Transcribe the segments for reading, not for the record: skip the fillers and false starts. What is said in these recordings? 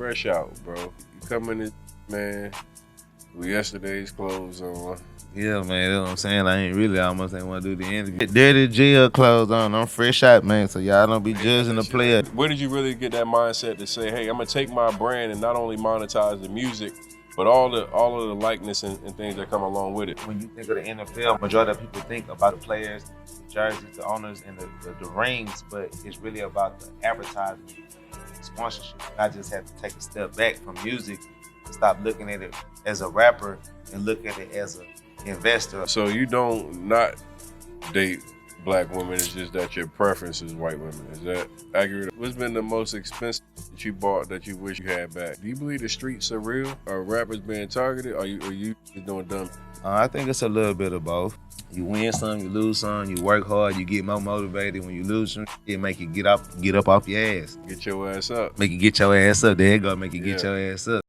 fresh out, bro. You coming in, man, with yesterday's clothes on. Yeah, man, that's what I'm saying. I almost ain't want to do the interview. Dirty jail clothes on. I'm fresh out, man, so y'all don't be judging the player. Where did you really get that mindset to say, hey, I'm gonna take my brand and not only monetize the music, but all of the likeness and things that come along with it? When you think of the NFL, majority of people think about the players, the jerseys, the owners, and the rings, but it's really about the advertising, sponsorship. I just had to take a step back from music, stop looking at it as a rapper and look at it as an investor. So you don't not date black women, it's just that your preference is white women. Is that accurate? What's been the most expensive that you bought that you wish you had back? Do you believe the streets are real? Are rappers being targeted? Or are you just doing dumb? I think it's a little bit of both. You win some, you lose some, you work hard, you get more motivated. When you lose some, it make you get up off your ass. Get your ass up. Make you get your ass up. There you go, make you get your ass up.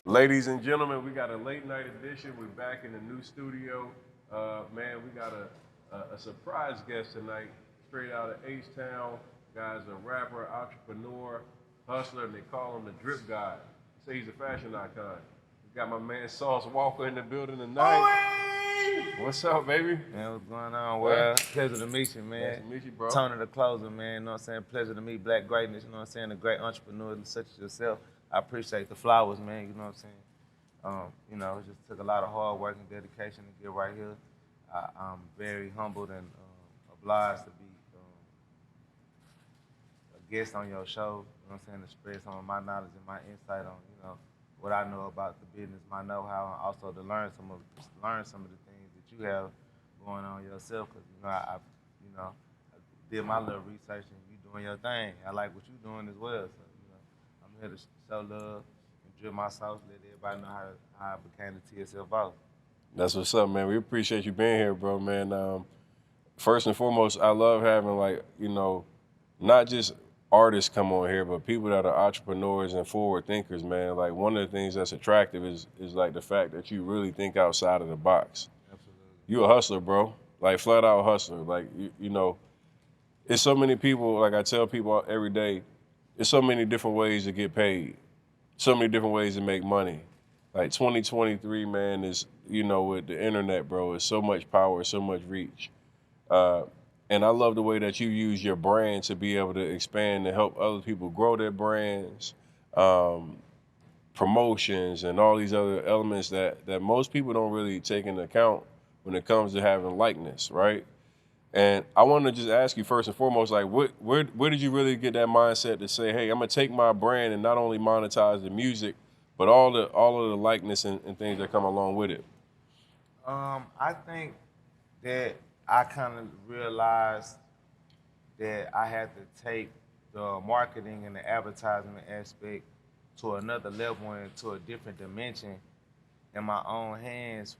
Ladies and gentlemen, we got a late night edition. We're back in the new studio. Man, we got a surprise guest tonight, straight out of H-Town. Guy's a rapper, entrepreneur, hustler, and they call him the drip guy. They say he's a fashion icon. We got my man Sauce Walka in the building tonight. What's up, baby? Man, what's going on? Well, pleasure to meet you, man. Nice to meet you, bro. Tony the closer, man. You know what I'm saying? Pleasure to meet black greatness. You know what I'm saying? A great entrepreneur such as yourself. I appreciate the flowers, man. You know what I'm saying? You know, it just took a lot of hard work and dedication to get right here. I'm very humbled and obliged to be a guest on your show. You know what I'm saying? To spread some of my knowledge and my insight on, you know, what I know about the business, my know-how, and also to learn some of the things that you have going on yourself. Because I did my little research and you doing your thing. I like what you doing as well. So I'm here to show love and drip my sauce, let everybody know how I became the TSL boss. That's what's up, man. We appreciate you being here, bro, man. First and foremost, I love having not just artists come on here, but people that are entrepreneurs and forward thinkers, man. Like one of the things that's attractive is like the fact that you really think outside of the box. Absolutely. You a hustler, bro. Like flat out hustler. Like you know, it's so many people. Like I tell people every day, there's so many different ways to get paid, so many different ways to make money. Like 2023, man, is, with the internet, bro, it's so much power, so much reach. And I love the way that you use your brand to be able to expand and help other people grow their brands, promotions, and all these other elements that most people don't really take into account when it comes to having likeness, right? And I want to just ask you first and foremost, like, where did you really get that mindset to say, hey, I'm gonna take my brand and not only monetize the music, but all of the likeness and things that come along with it? I think that I kind of realized that I had to take the marketing and the advertisement aspect to another level and to a different dimension in my own hands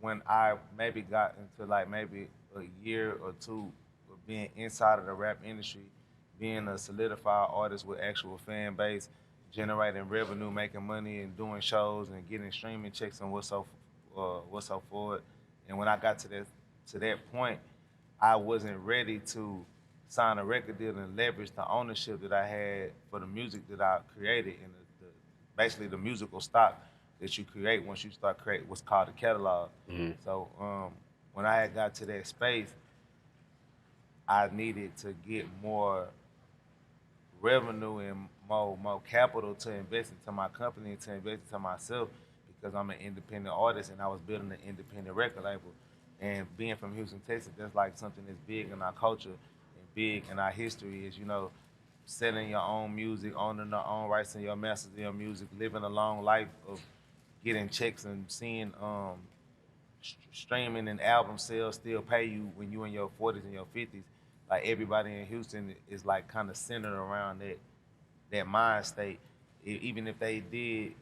when I maybe got into maybe a year or two of being inside of the rap industry, being a solidified artist with actual fan base, generating revenue, making money, and doing shows and getting streaming checks and what's so forward. And when I got to that point, I wasn't ready to sign a record deal and leverage the ownership that I had for the music that I created and basically the musical stock that you create once you start creating what's called a catalog. Mm-hmm. So when I had got to that space, I needed to get more revenue and more capital to invest into my company and to invest into myself because I'm an independent artist and I was building an independent record label. And being from Houston, Texas, that's like something that's big in our culture and big in our history is, selling your own music, owning your own rights and your masters of your music, living a long life of getting checks and seeing streaming and album sales still pay you when you're in your 40s and your 50s. Like everybody in Houston is like kind of centered around that mind state. Even if they did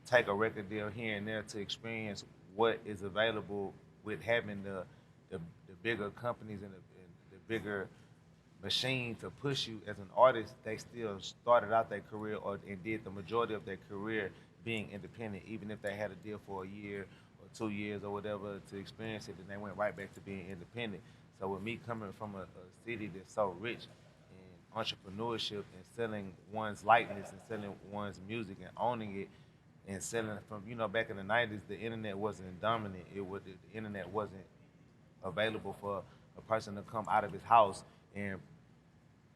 take a record deal here and there to experience what is available with having the bigger companies and the bigger machine to push you as an artist, they still started out their career and did the majority of their career being independent, even if they had a deal for a year or 2 years or whatever to experience it, then they went right back to being independent. So with me coming from a city that's so rich and entrepreneurship and selling one's likeness and selling one's music and owning it and selling from back in the 90s the internet wasn't dominant. The internet wasn't available for a person to come out of his house and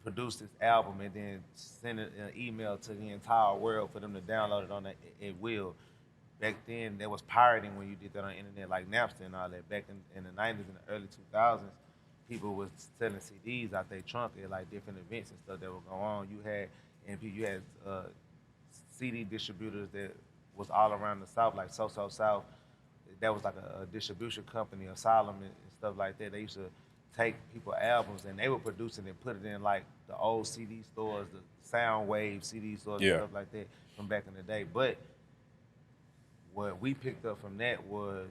produce this album and then send an email to the entire world for them to download it on it will. Back then, there was pirating when you did that on the internet, like Napster and all that. Back in the 90s and the early 2000s, people was selling CDs out their trunk at like different events and stuff that would go on. You had CD distributors that was all around the South, like South. That was like a distribution company, Asylum and stuff like that. They used to take people albums and they would produce it and put it in like the old CD stores, the Soundwave CD stores and stuff like that from back in the day. But what we picked up from that was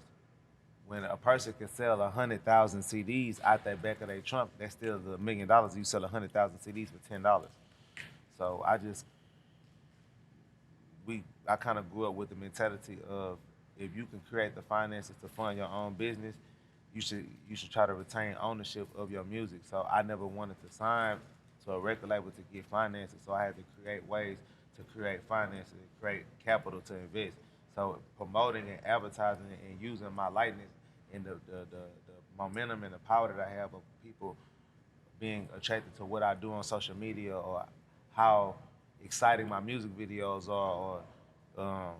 when a person can sell 100,000 CDs out that back of their trunk, that's still $1 million. You sell 100,000 CDs for $10. So I kind of grew up with the mentality of if you can create the finances to fund your own business, you should try to retain ownership of your music. So I never wanted to sign to a record label to get finances. So I had to create ways to create finances, and create capital to invest. So promoting and advertising and using my likeness and the momentum and the power that I have of people being attracted to what I do on social media or how exciting my music videos are or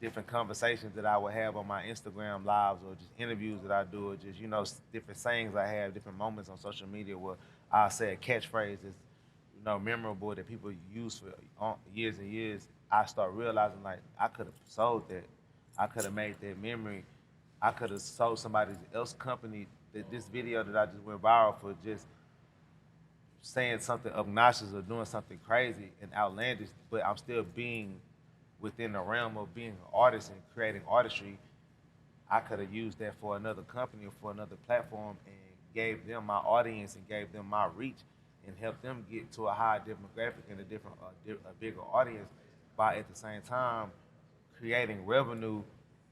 different conversations that I would have on my Instagram lives or just interviews that I do or just, different sayings I have, different moments on social media where I say a catchphrase that's, memorable that people use for years and years. I start realizing like I could have sold that. I could have made that memory. I could have sold somebody else's company this video that I just went viral for just saying something obnoxious or doing something crazy and outlandish, but I'm still being within the realm of being an artist and creating artistry. I could have used that for another company or for another platform and gave them my audience and gave them my reach and helped them get to a high demographic and a bigger audience by at the same time creating revenue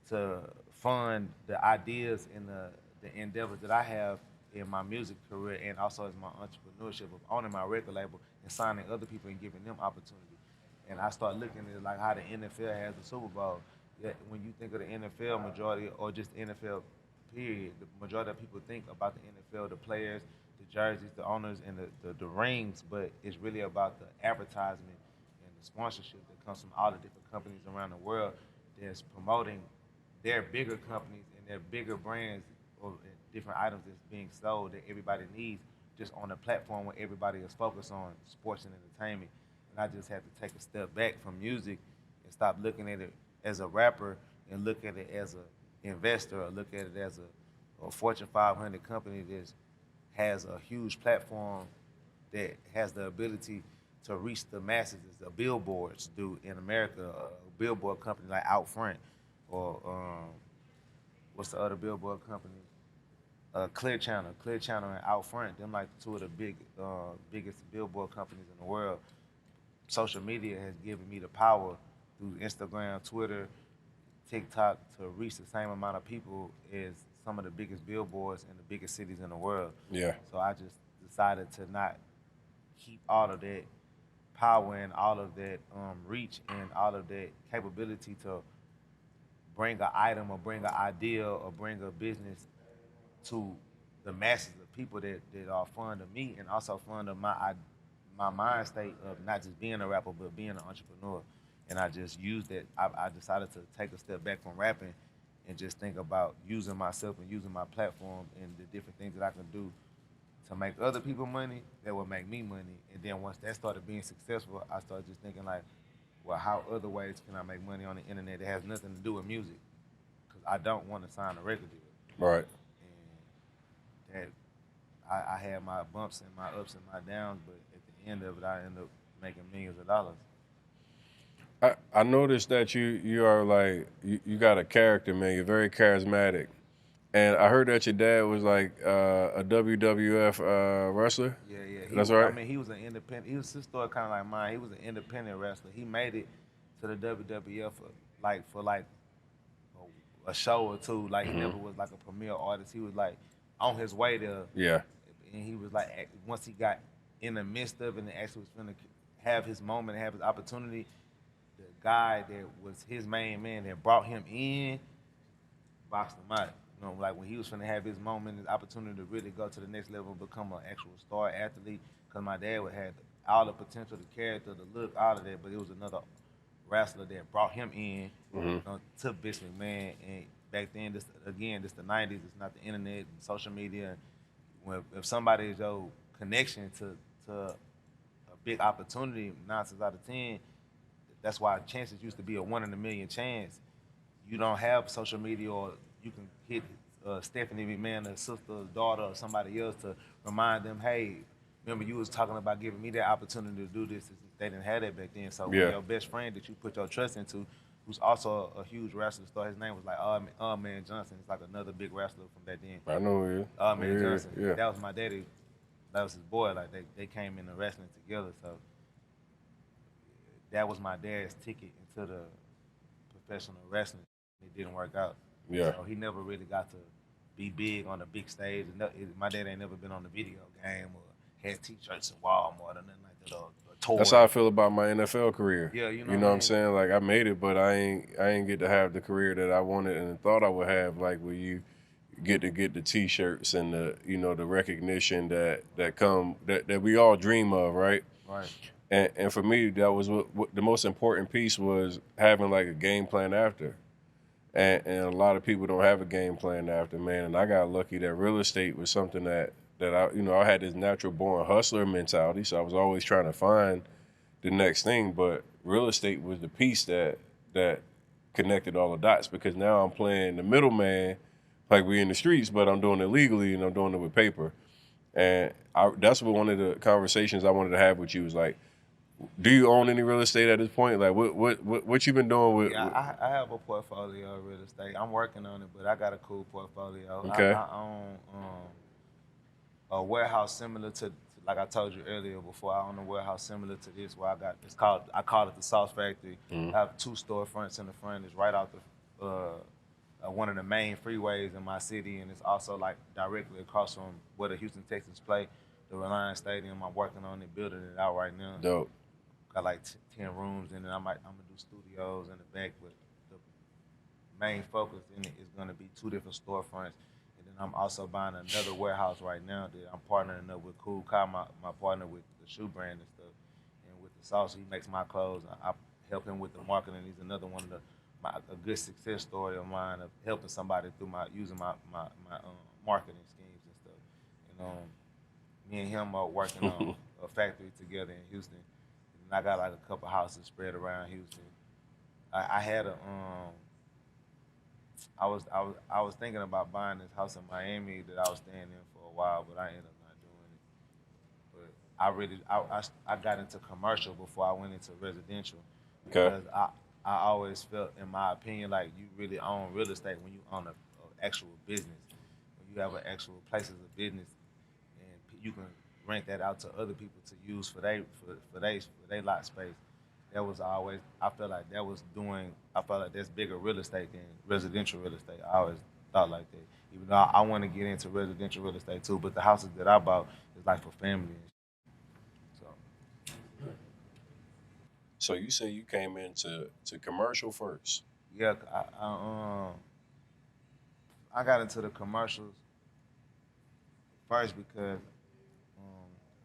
to fund the ideas and the endeavors that I have in my music career and also as my entrepreneurship of owning my record label and signing other people and giving them opportunity. And I start looking at it like how the NFL has the Super Bowl. Yeah, when you think of the NFL majority or just the NFL period, the majority of people think about the NFL, the players, the jerseys, the owners, and the rings, but it's really about the advertisement and the sponsorship that comes from all the different companies around the world that's promoting their bigger companies and their bigger brands or different items that's being sold that everybody needs just on a platform where everybody is focused on sports and entertainment. And I just had to take a step back from music and stop looking at it as a rapper and look at it as an investor or look at it as a Fortune 500 company that has a huge platform that has the ability to reach the masses as the billboards do in America, a billboard company like Out Front or what's the other billboard company? Clear Channel and Out Front, them like two of the biggest billboard companies in the world. Social media has given me the power through Instagram, Twitter, TikTok to reach the same amount of people as some of the biggest billboards in the biggest cities in the world. Yeah. So I just decided to not keep all of that power and all of that reach and all of that capability to bring an item or bring an idea or bring a business to the masses of people that are fond of me and also fond of my mind state of not just being a rapper but being an entrepreneur. And I just used that. I decided to take a step back from rapping and just think about using myself and using my platform and the different things that I can do to make other people money that will make me money. And then once that started being successful, I started just thinking like, well, how other ways can I make money on the internet that has nothing to do with music? Because I don't want to sign a record deal. Right. And that I had my bumps and my ups and my downs, but at the end of it, I ended up making millions of dollars. I noticed that you are like you got a character, man. You're very charismatic, and I heard that your dad was like a WWF wrestler. Yeah. That's right. I mean, he was an independent. His story kind of like mine. He was an independent wrestler. He made it to the WWF for a show or two. Like he never was like a premier artist. He was like on his way to. Yeah. And he was like once he got in the midst of it and actually was going to have his moment, have his opportunity, the guy that was his main man that brought him in boxed him out. You know, like when he was going to have his moment, his opportunity to really go to the next level, become an actual star athlete. Because my dad would have all the potential, the character, the look, all of that, but it was another wrestler that brought him in to Vince McMahon. And back then, this the 90s. It's not the internet and social media. If somebody is your connection to a big opportunity, 9 times out of 10, that's why chances used to be a 1 in a million chance. You don't have social media, or you can hit Stephanie McMahon, her sister, daughter, or somebody else to remind them, hey, remember you was talking about giving me that opportunity to do this. They didn't have that back then. So when your best friend that you put your trust into, who's also a huge wrestler star, his name was like Man Johnson. It's like another big wrestler from back then. I know who he is. Man Johnson. Yeah. That was my daddy. That was his boy. Like they came into wrestling together. So that was my dad's ticket into the professional wrestling. It didn't work out. Yeah. So he never really got to be big on the big stage. My dad ain't never been on the video game or had T-shirts in Walmart or nothing like that. That's how I feel about my NFL career. Yeah, you know what I'm saying? Like I made it, but I ain't get to have the career that I wanted and thought I would have. Like where you get to get the T-shirts and the recognition that we all dream of, right? Right. And for me, that was what the most important piece was, having like a game plan after. And a lot of people don't have a game plan after, man. And I got lucky that real estate was something that I had this natural born hustler mentality. So I was always trying to find the next thing. But real estate was the piece that connected all the dots, because now I'm playing the middleman, like we in the streets, but I'm doing it legally and I'm doing it with paper. And that's what one of the conversations I wanted to have with you was like, do you own any real estate at this point? Like, what you been doing with? Yeah, I have a portfolio of real estate. I'm working on it, but I got a cool portfolio. Okay. I own a warehouse similar to, like I told you earlier before, I own a warehouse similar to this where I call it the Sauce Factory. I have 2 storefronts in the front. It's right out the one of the main freeways in my city, and it's also like directly across from where the Houston Texans play, the Reliance Stadium. I'm working on it, building it out right now. Dope. Got like 10 rooms in it. I'm gonna do studios in the back, but the main focus in it is gonna be 2 different storefronts. And then I'm also buying another warehouse right now that I'm partnering up with Cool Kai, my partner with the shoe brand and stuff. And with the Sauce, he makes my clothes. I help him with the marketing. He's another one of a good success story of mine of helping somebody through using my marketing schemes and stuff. And me and him are working on a factory together in Houston. And I got like a couple houses spread around Houston. I had I was thinking about buying this house in Miami that I was staying in for a while, but I ended up not doing it. But I got into commercial before I went into residential. Okay. Because I always felt, in my opinion, like you really own real estate when you own a actual business. When you have an actual places of business, and you can rent that out to other people to use for their lot space. That was always, I felt like that's bigger real estate than residential real estate. I always thought like that. Even though I want to get into residential real estate too, but the houses that I bought is like for family. So you say you came into commercial first? Yeah, I got into the commercials first because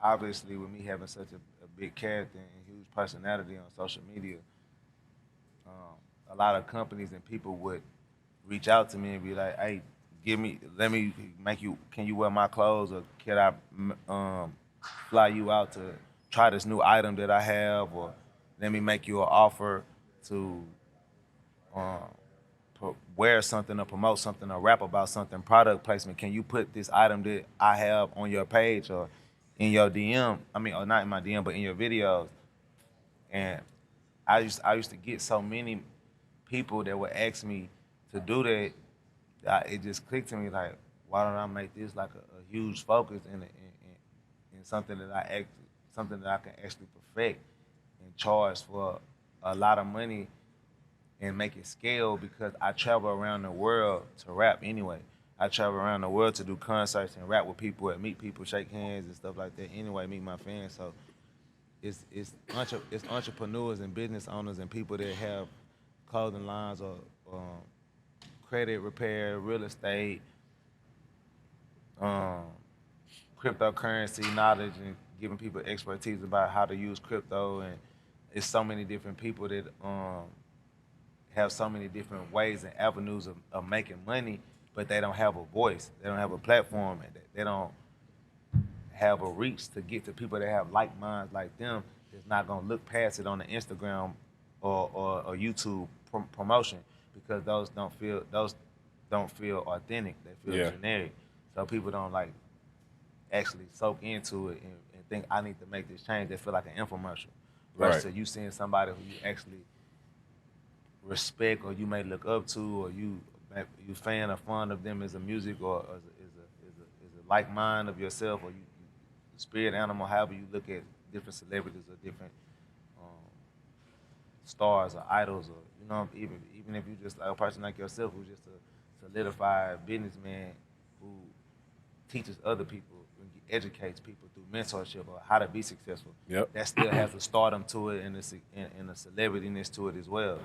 obviously with me having such a big character and huge personality on social media, a lot of companies and people would reach out to me and be like, hey, can you wear my clothes, or can I fly you out to try this new item that I have, or let me make you an offer to wear something or promote something or rap about something, product placement. Can you put this item that I have on your page or in your DM? I mean, or not in my DM, but in your videos. And I used to get so many people that would ask me to do that. It just clicked to me like, why don't I make this like a huge focus in something that I can actually perfect and charge for a lot of money and make it scale, because I travel around the world to rap anyway. I travel around the world to do concerts and rap with people and meet people, shake hands and stuff like that. Anyway, meet my fans. So it's entrepreneurs and business owners and people that have clothing lines or credit repair, real estate, um, cryptocurrency knowledge, and giving people expertise about how to use crypto. And it's so many different people that have so many different ways and avenues of making money, but they don't have a voice. They don't have a platform. And they don't have a reach to get to people that have like minds like them. That's not gonna look past it on the Instagram or YouTube promotion, because those don't feel authentic. They feel generic. So people don't like actually soak into it and think I need to make this change. They feel like an infomercial. Versus you seeing somebody who you actually respect or you may look up to, or you fan or fond of them as a music or as a like mind of yourself, or you spirit animal, however you look at different celebrities or different stars or idols, or even if you just like a person like yourself who's just a solidified businessman who teaches other people and educates people through mentorship or how to be successful. That still has a stardom to it and a celebrityness to it as well.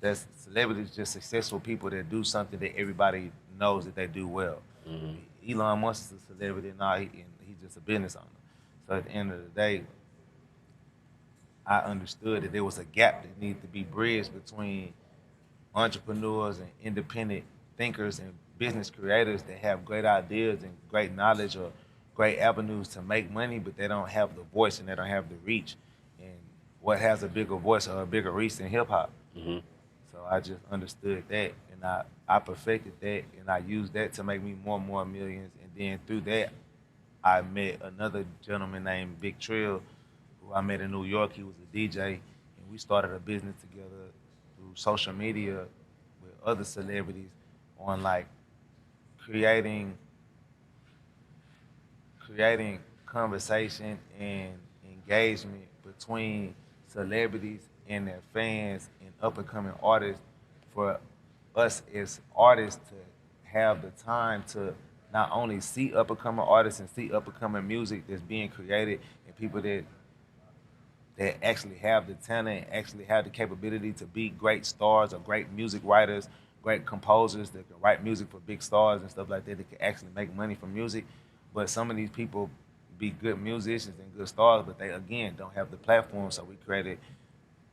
That's celebrities, just successful people that do something that everybody knows that they do well. Elon Musk is a celebrity now, he's just a business owner. So at the end of the day, I understood that there was a gap that needed to be bridged between entrepreneurs and independent thinkers and business creators that have great ideas and great knowledge or great avenues to make money, but they don't have the voice and they don't have the reach. And what has a bigger voice or a bigger reach than hip hop? So I just understood that, and I perfected that, and I used that to make me more and more millions. And then through that, I met another gentleman named Big Trill, who I met in New York. He was a DJ, and we started a business together through social media with other celebrities on like creating conversation and engagement between celebrities and their fans and up-and-coming artists, for us as artists to have the time to not only see up-and-coming artists and see up-and-coming music that's being created and people that actually have the talent, actually have the capability to be great stars or great music writers, great composers that can write music for big stars and stuff like that can actually make money from music. But some of these people be good musicians and good stars, but they, again, don't have the platform. So we created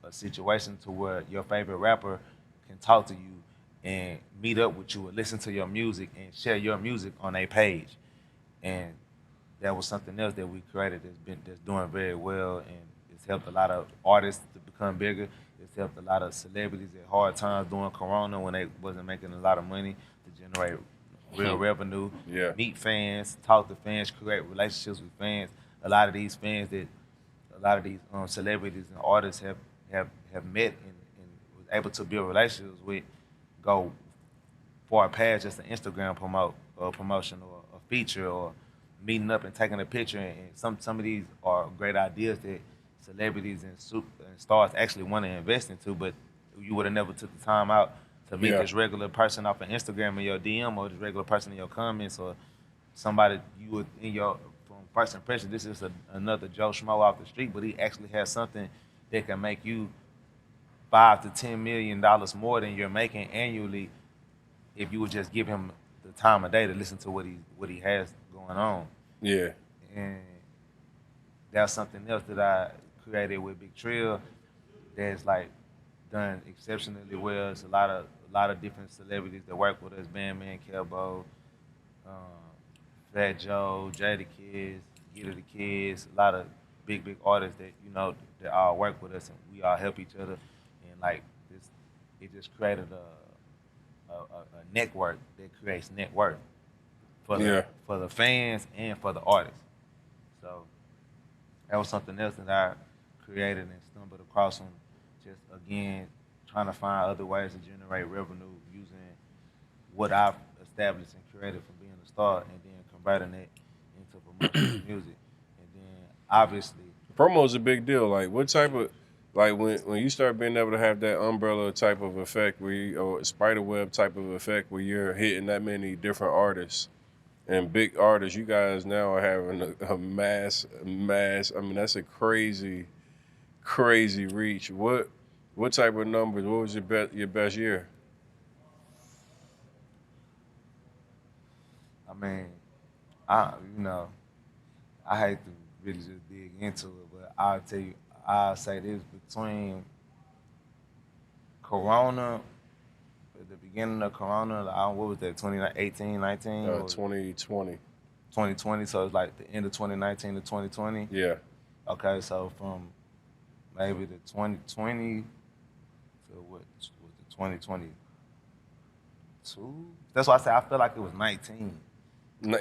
a situation to where your favorite rapper can talk to you and meet up with you and listen to your music and share your music on a page. And that was something else that we created that's doing very well, and it's helped a lot of artists to become bigger. It's helped a lot of celebrities at hard times during Corona when they wasn't making a lot of money to generate real revenue. Meet fans, talk to fans, create relationships with fans. A lot of these celebrities and artists have met and was able to build relationships with, go far past just an Instagram promotion or a feature or meeting up and taking a picture. And some of these are great ideas that celebrities and stars actually want to invest into, but you would have never took the time out to meet this regular person off of Instagram in your DM, or this regular person in your comments, or somebody you would in your from first impression. This is another Joe Schmo off the street, but he actually has something that can make you $5 to $10 million more than you're making annually if you would just give him the time of day to listen to what he has going on. And that's something else that I created with Big Trill that's like done exceptionally well. It's a lot of different celebrities that work with us: Bandman, Kelbo, Fat Joe, Jay the Kids, Get the Kids. A lot of big artists that that all work with us, and we all help each other. And like this, it just created a network that creates net worth for the fans and for the artists. So that was something else that I created and stumbled across on, just again trying to find other ways to generate revenue using what I've established and created from being a star, and then converting it into promotion of music. And then obviously promo is a big deal. Like what type of Like when you start being able to have that umbrella type of effect where you, or spider web type of effect where you're hitting that many different artists and big artists, you guys now are having a mass. I mean, that's a crazy reach. What type of numbers? What was your best year? I mean, I I hate to really just dig into it, but I'll say this between Corona, at the beginning of Corona, what was that, 2018, 19? 2020. 2020, so it's like the end of 2019 to 2020. Yeah. Okay, so from maybe the 2020 to what was the 2022? That's why I say I feel like it was 19.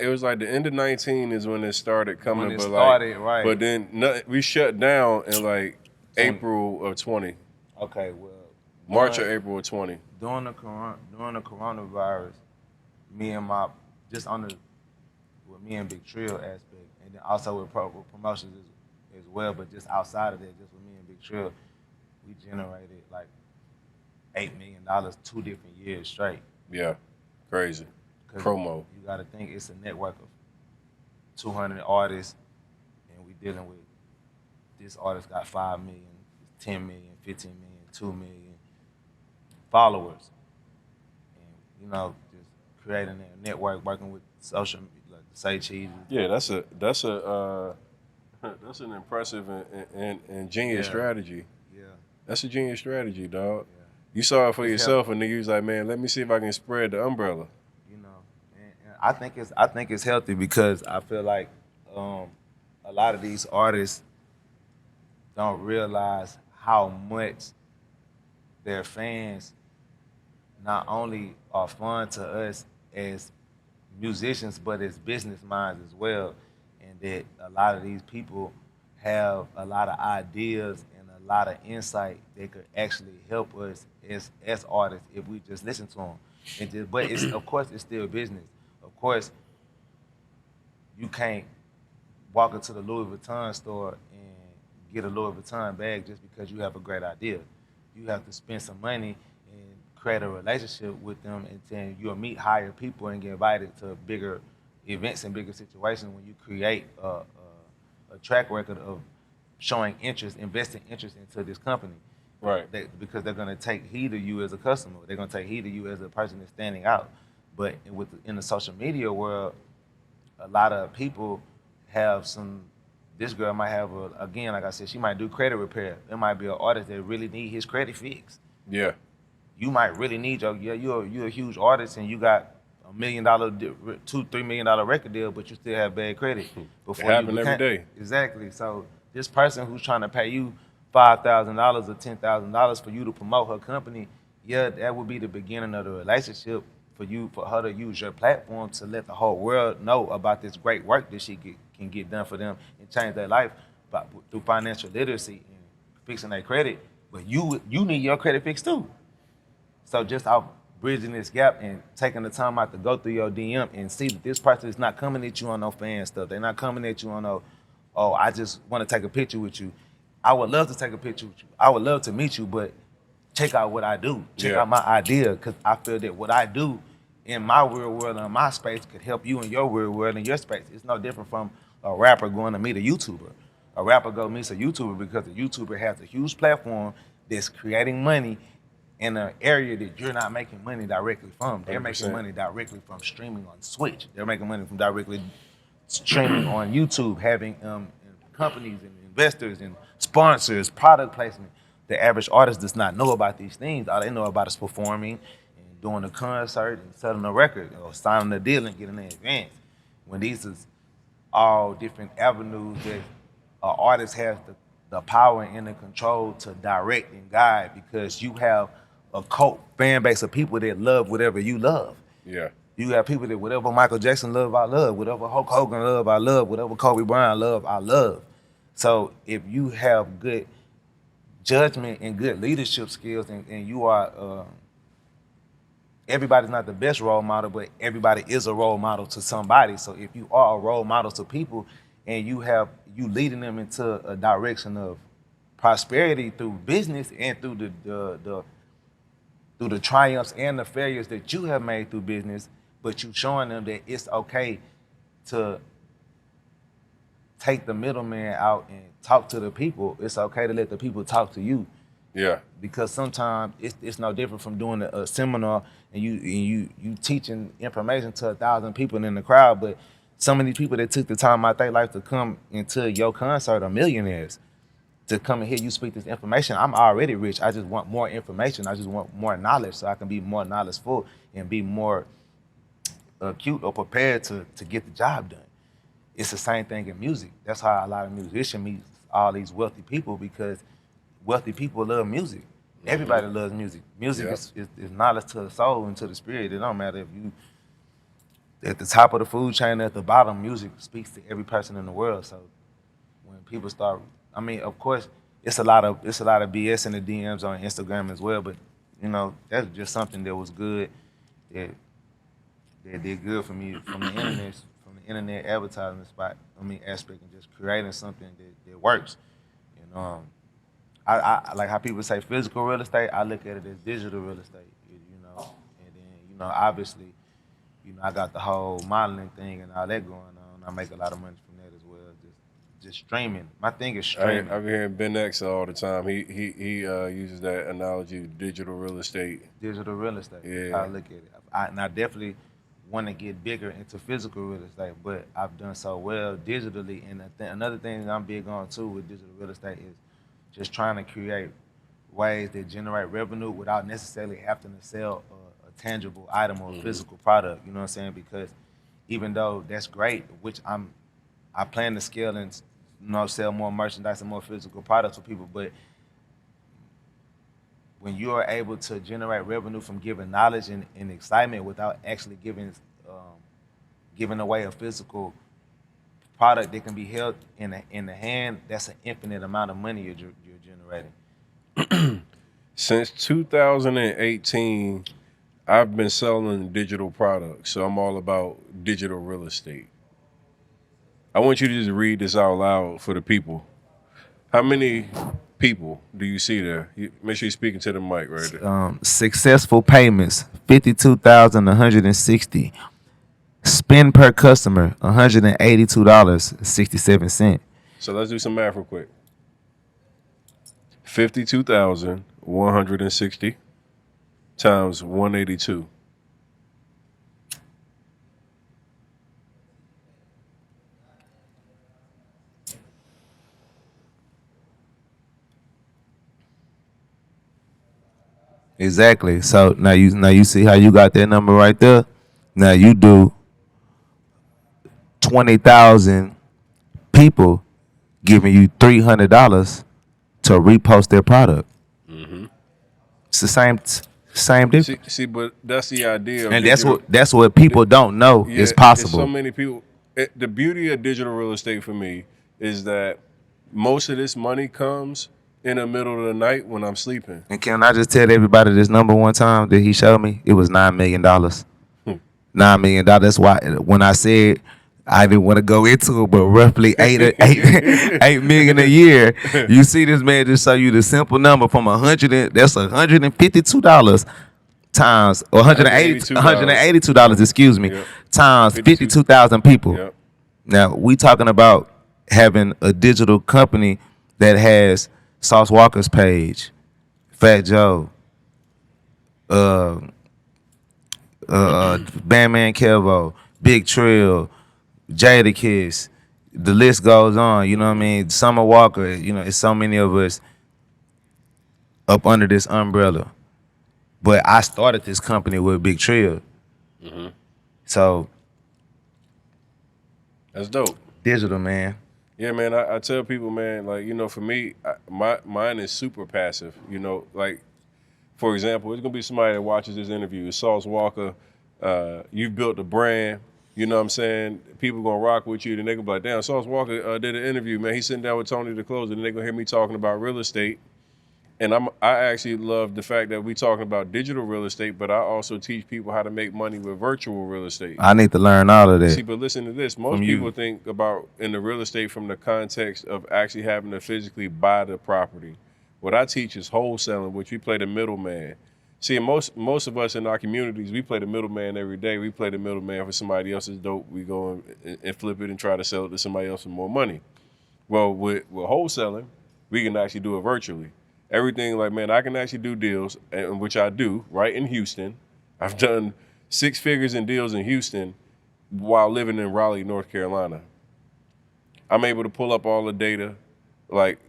It was like the end of 19 is when it started coming. When it started, like, right. But then we shut down in like 20. April of 20. Okay, well. March or April of 20. During the coronavirus, me and my, just on the, with me and Big Trill aspect, and then also with promotions as well, but just outside of that, just with me and Big Trill, we generated like $8 million 2 different years straight. Yeah, crazy. Promo. You got to think it's a network of 200 artists, and we dealing with, this artist got 5 million, 10 million, 15 million, 2 million followers. And, just creating a network, working with social, like the Say Cheese. Yeah, that's an impressive and genius strategy. Yeah. That's a genius strategy, dog. Yeah. You saw it for yourself, and then you was like, man, let me see if I can spread the umbrella. And I think it's healthy because I feel like a lot of these artists don't realize how much their fans not only are fun to us as musicians, but as business minds as well. And that a lot of these people have a lot of ideas and a lot of insight that could actually help us as artists if we just listen to them. But of course, it's still business. Of course, you can't walk into the Louis Vuitton store and get a Louis Vuitton bag just because you have a great idea. You have to spend some money and create a relationship with them, and then you'll meet higher people and get invited to bigger events and bigger situations when you create a track record of showing interest, investing interest into this company. Right. Because they're going to take heed of you as a customer. They're going to take heed of you as a person that's standing out. But in the social media world, a lot of people have this girl might have, again, like I said, she might do credit repair. There might be an artist that really need his credit fixed. Yeah. You might really need you're a huge artist and you got $1 million, $2-3 million record deal, but you still have bad credit. It happens every day. Exactly. So this person who's trying to pay you $5,000 or $10,000 for you to promote her company, that would be the beginning of the relationship for her to use your platform to let the whole world know about this great work that she can get done for them and change their life through financial literacy and fixing their credit. But you need your credit fixed too. So just out bridging this gap and taking the time out to go through your DM and see that this person is not coming at you on no fan stuff. They're not coming at you on no, oh, I just want to take a picture with you. I would love to take a picture with you. I would love to meet you, but check out what I do. Check out my idea, because I feel that what I do in my real world and my space could help you in your real world and your space. It's no different from a rapper going to meet a YouTuber. A rapper go meets a YouTuber because the YouTuber has a huge platform that's creating money in an area that you're not making money directly from. They're 100%. Making money directly from streaming on Switch. They're making money from directly streaming on YouTube, having companies and investors and sponsors, product placement. The average artist does not know about these things. All they know about is performing and doing a concert and selling a record or signing a deal and getting an advance. When these is all different avenues that an artist has the power and the control to direct and guide, because you have a cult fan base of people that love whatever you love. Yeah. You have people that whatever Michael Jackson love, I love. Whatever Hulk Hogan love, I love. Whatever Kobe Bryant love, I love. So if you have good judgment and good leadership skills, and you are, everybody's not the best role model, but everybody is a role model to somebody. So if you are a role model to people and you leading them into a direction of prosperity through business and through the triumphs and the failures that you have made through business, but you showing them that it's okay to take the middleman out and talk to the people. It's okay to let the people talk to you. Yeah. Because sometimes it's no different from doing a seminar and you teaching information to 1,000 people in the crowd, but some of these people that took the time out their life to come into your concert are millionaires. To come and hear you speak this information, I'm already rich. I just want more information. I just want more knowledge so I can be more knowledgeful and be more acute or prepared to get the job done. It's the same thing in music. That's how a lot of musicians meet all these wealthy people, because wealthy people love music. Everybody loves music. Music is knowledge to the soul and to the spirit. It don't matter if you at the top of the food chain or at the bottom, music speaks to every person in the world. So when people start, I mean, of course, it's a lot of BS in the DMs on Instagram as well, but you know, that's just something that was good, that did good for me from the internet advertising aspect, and just creating something that works. You know, I like how people say physical real estate. I look at it as digital real estate. You know, and then obviously, I got the whole modeling thing and all that going on. I make a lot of money from that as well. Just streaming. My thing is streaming. I've been hearing Ben X all the time. He uses that analogy, digital real estate. Digital real estate. Yeah. I look at it. And I definitely want to get bigger into physical real estate, but I've done so well digitally. And another thing that I'm big on too with digital real estate is just trying to create ways that generate revenue without necessarily having to sell a tangible item or a physical product. You know what I'm saying? Because even though that's great, which I plan to scale and sell more merchandise and more physical products for people, but when you are able to generate revenue from giving knowledge and excitement without actually giving away a physical product that can be held in the hand, that's an infinite amount of money you're generating. Since 2018, I've been selling digital products, so I'm all about digital real estate. I want you to just read this out loud for the people. How many people do you see there? Make sure you're speaking to the mic right there. Successful payments, 52,160. Spend per customer, $182.67. So let's do some math real quick. 52,160 times 182. Exactly. So now you see how you got that number right there. Now you do 20,000 people giving you $300 to repost their product. Mm-hmm. It's the same difference. See, but that's the idea. And that's what people don't know is possible. So many people. The beauty of digital real estate for me is that most of this money comes in the middle of the night when I'm sleeping. And can I just tell everybody this number one time that he showed me? It was $9 million. $9 million. That's why when I said I didn't want to go into it, but roughly $8 million a year. You see this man just show you the simple number from that's $152 times, or $182, excuse me, yep. times 52,000 people. Yep. Now we talking about having a digital company that has Sauce Walka's page, Fat Joe, Bandman Kelvo, Big Trill, Jadakiss, the list goes on. You know what I mean? Summer Walker. It's so many of us up under this umbrella. But I started this company with Big Trill. Mm-hmm. So that's dope. Digital, man. Yeah, man. I tell people, man, like, for me, mine is super passive. Like, for example, it's gonna be somebody that watches this interview. It's Sauce Walka. You've built a brand. You know what I'm saying? People gonna rock with you. Then they gonna be like, damn, Sauce Walka did an interview, man. He's sitting down with Tony the Closer. Then they gonna hear me talking about real estate. And I actually love the fact that we talking about digital real estate, but I also teach people how to make money with virtual real estate. I need to learn all of that. See, but listen to this. Most people think about in the real estate from the context of actually having to physically buy the property. What I teach is wholesaling, which we play the middleman. See, most of us in our communities, we play the middleman every day. We play the middleman for somebody else's dope. We go and flip it and try to sell it to somebody else for more money. Well, with wholesaling, we can actually do it virtually. Everything like, man, I can actually do deals, and which I do, right, in Houston. I've done 6 figures in deals in Houston while living in Raleigh, North Carolina. I'm able to pull up all the data, like,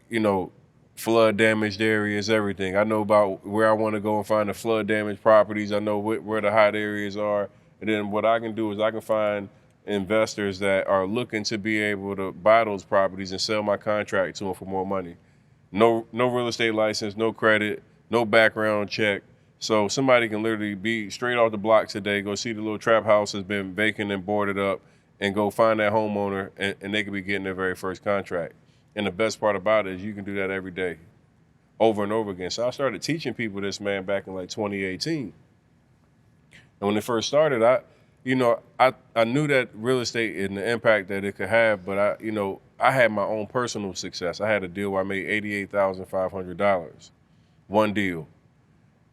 flood damaged areas, everything. I know about where I want to go and find the flood damaged properties. I know where the hot areas are. And then what I can do is I can find investors that are looking to be able to buy those properties and sell my contract to them for more money. No real estate license, no credit, no background check. So somebody can literally be straight off the block today, go see the little trap house has been vacant and boarded up, and go find that homeowner, and they could be getting their very first contract. And the best part about it is you can do that every day, over and over again. So I started teaching people this, man, back in like 2018. And when it first started, I knew that real estate and the impact that it could have, but I had my own personal success. I had a deal where I made $88,500, one deal.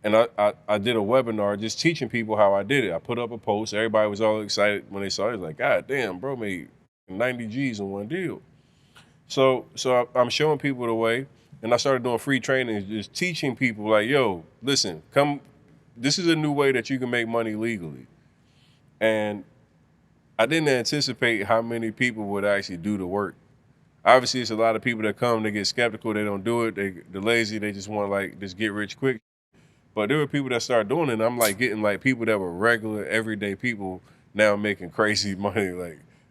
And I did a webinar just teaching people how I did it. I put up a post. Everybody was all excited when they saw it. It was like, God damn, bro made 90 G's in one deal. So I'm showing people the way, and I started doing free trainings, just teaching people like, yo, listen, come. This is a new way that you can make money legally. And I didn't anticipate how many people would actually do the work. Obviously, it's a lot of people that come, they get skeptical, they don't do it, they're lazy, they just want to just get rich quick. But there were people that started doing it, and I'm getting people that were regular, everyday people now making crazy money.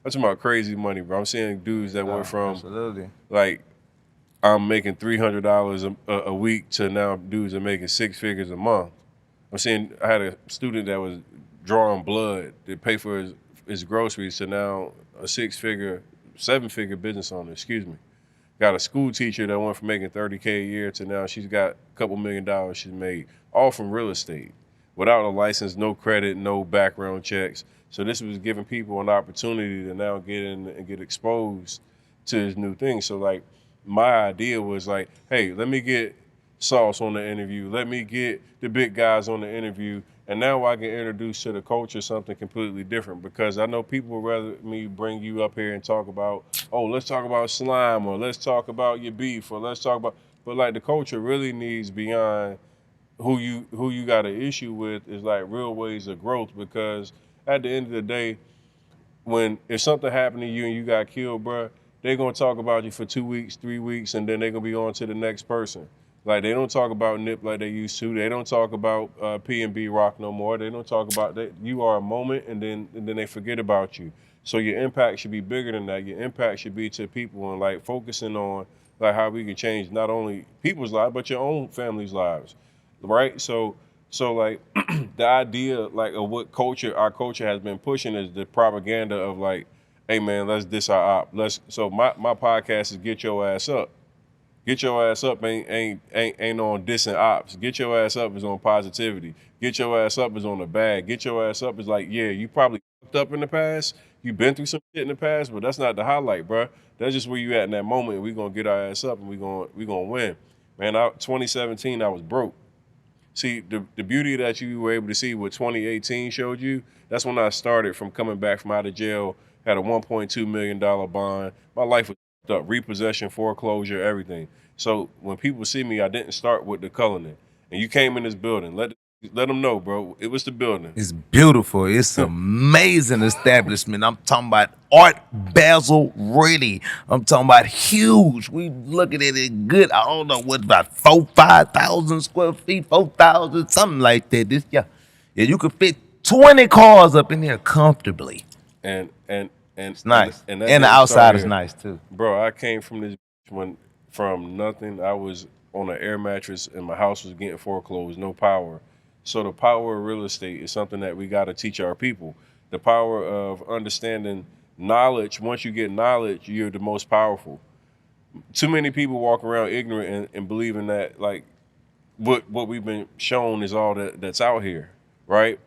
I'm talking about crazy money, bro. I'm seeing dudes that went from, absolutely, I'm making $300 a week to now dudes are making 6 figures a month. I had a student that was drawing blood to pay for his groceries to now a 7-figure business owner, Got a school teacher that went from making $30K a year to now she's got a couple $1 million she's made, all from real estate, without a license, no credit, no background checks. So this was giving people an opportunity to now get in and get exposed to this new thing. So my idea was hey, let me get Sauce on the interview. Let me get the big guys on the interview. And now I can introduce to the culture something completely different, because I know people would rather me bring you up here and talk about, oh, let's talk about slime, or let's talk about your beef, or let's talk about, but the culture really needs beyond who you got an issue with is real ways of growth, because at the end of the day, if something happened to you and you got killed, bro, they're gonna talk about you for 2 weeks, 3 weeks, and then they're gonna be on to the next person. They don't talk about Nip like they used to. They don't talk about P&B Rock no more. They don't talk about that. You are a moment, and then they forget about you. So your impact should be bigger than that. Your impact should be to people and focusing on how we can change not only people's lives but your own family's lives, right? So the idea of what our culture has been pushing is the propaganda of hey man, let's diss our op. So my podcast is Get Your Ass Up. Get your ass up ain't on dissing ops. Get your ass up is on positivity. Get your ass up is on the bag. Get your ass up is yeah, you probably fucked up in the past. You've been through some shit in the past, but that's not the highlight, bro. That's just where you at in that moment. We gonna get our ass up and we gonna win. Man, 2017 I was broke. See, the beauty that you were able to see what 2018 showed you, that's when I started from coming back from out of jail, had a $1.2 million bond. My life was up, repossession, foreclosure, everything. So when people see me, I didn't start with the Cullinan. And you came in this building. Let them know, bro. It was the building. It's beautiful. It's an amazing establishment. I'm talking about Art Basel ready. I'm talking about huge. We looking at it good. I don't know what, about 5,000 square feet, 4,000, something like that. Yeah, you could fit 20 cars up in here comfortably. And it's nice. And the outside is nice too. Bro, I came from this from nothing. I was on an air mattress and my house was getting foreclosed, no power. So the power of real estate is something that we got to teach our people. The power of understanding knowledge. Once you get knowledge, you're the most powerful. Too many people walk around ignorant and believing that what we've been shown is all that's out here, right?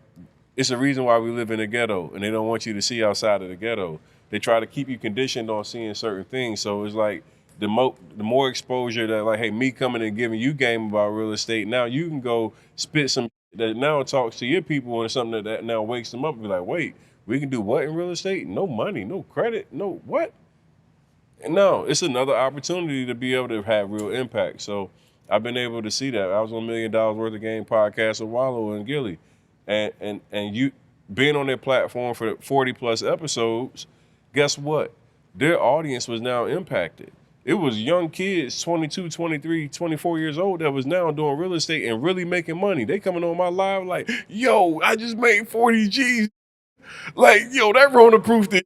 It's a reason why we live in a ghetto, and they don't want you to see outside of the ghetto. They try to keep you conditioned on seeing certain things. So it's like the more exposure that, like, hey, me coming and giving you game about real estate, now you can go spit some that now talks to your people and something that now wakes them up and be like, wait, we can do what in real estate? No money, no credit, no what? No, it's another opportunity to be able to have real impact. So I've been able to see that. I was on $1 Million Worth of Game podcast with Wallow and Gilly, and you being on their platform for 40 plus episodes. Guess what? Their audience was now impacted. It was young kids, 22, 23, 24 years old, that was now doing real estate and really making money. They coming on my live like, yo, I just made 40 G's. Like, yo, that Rona proof that.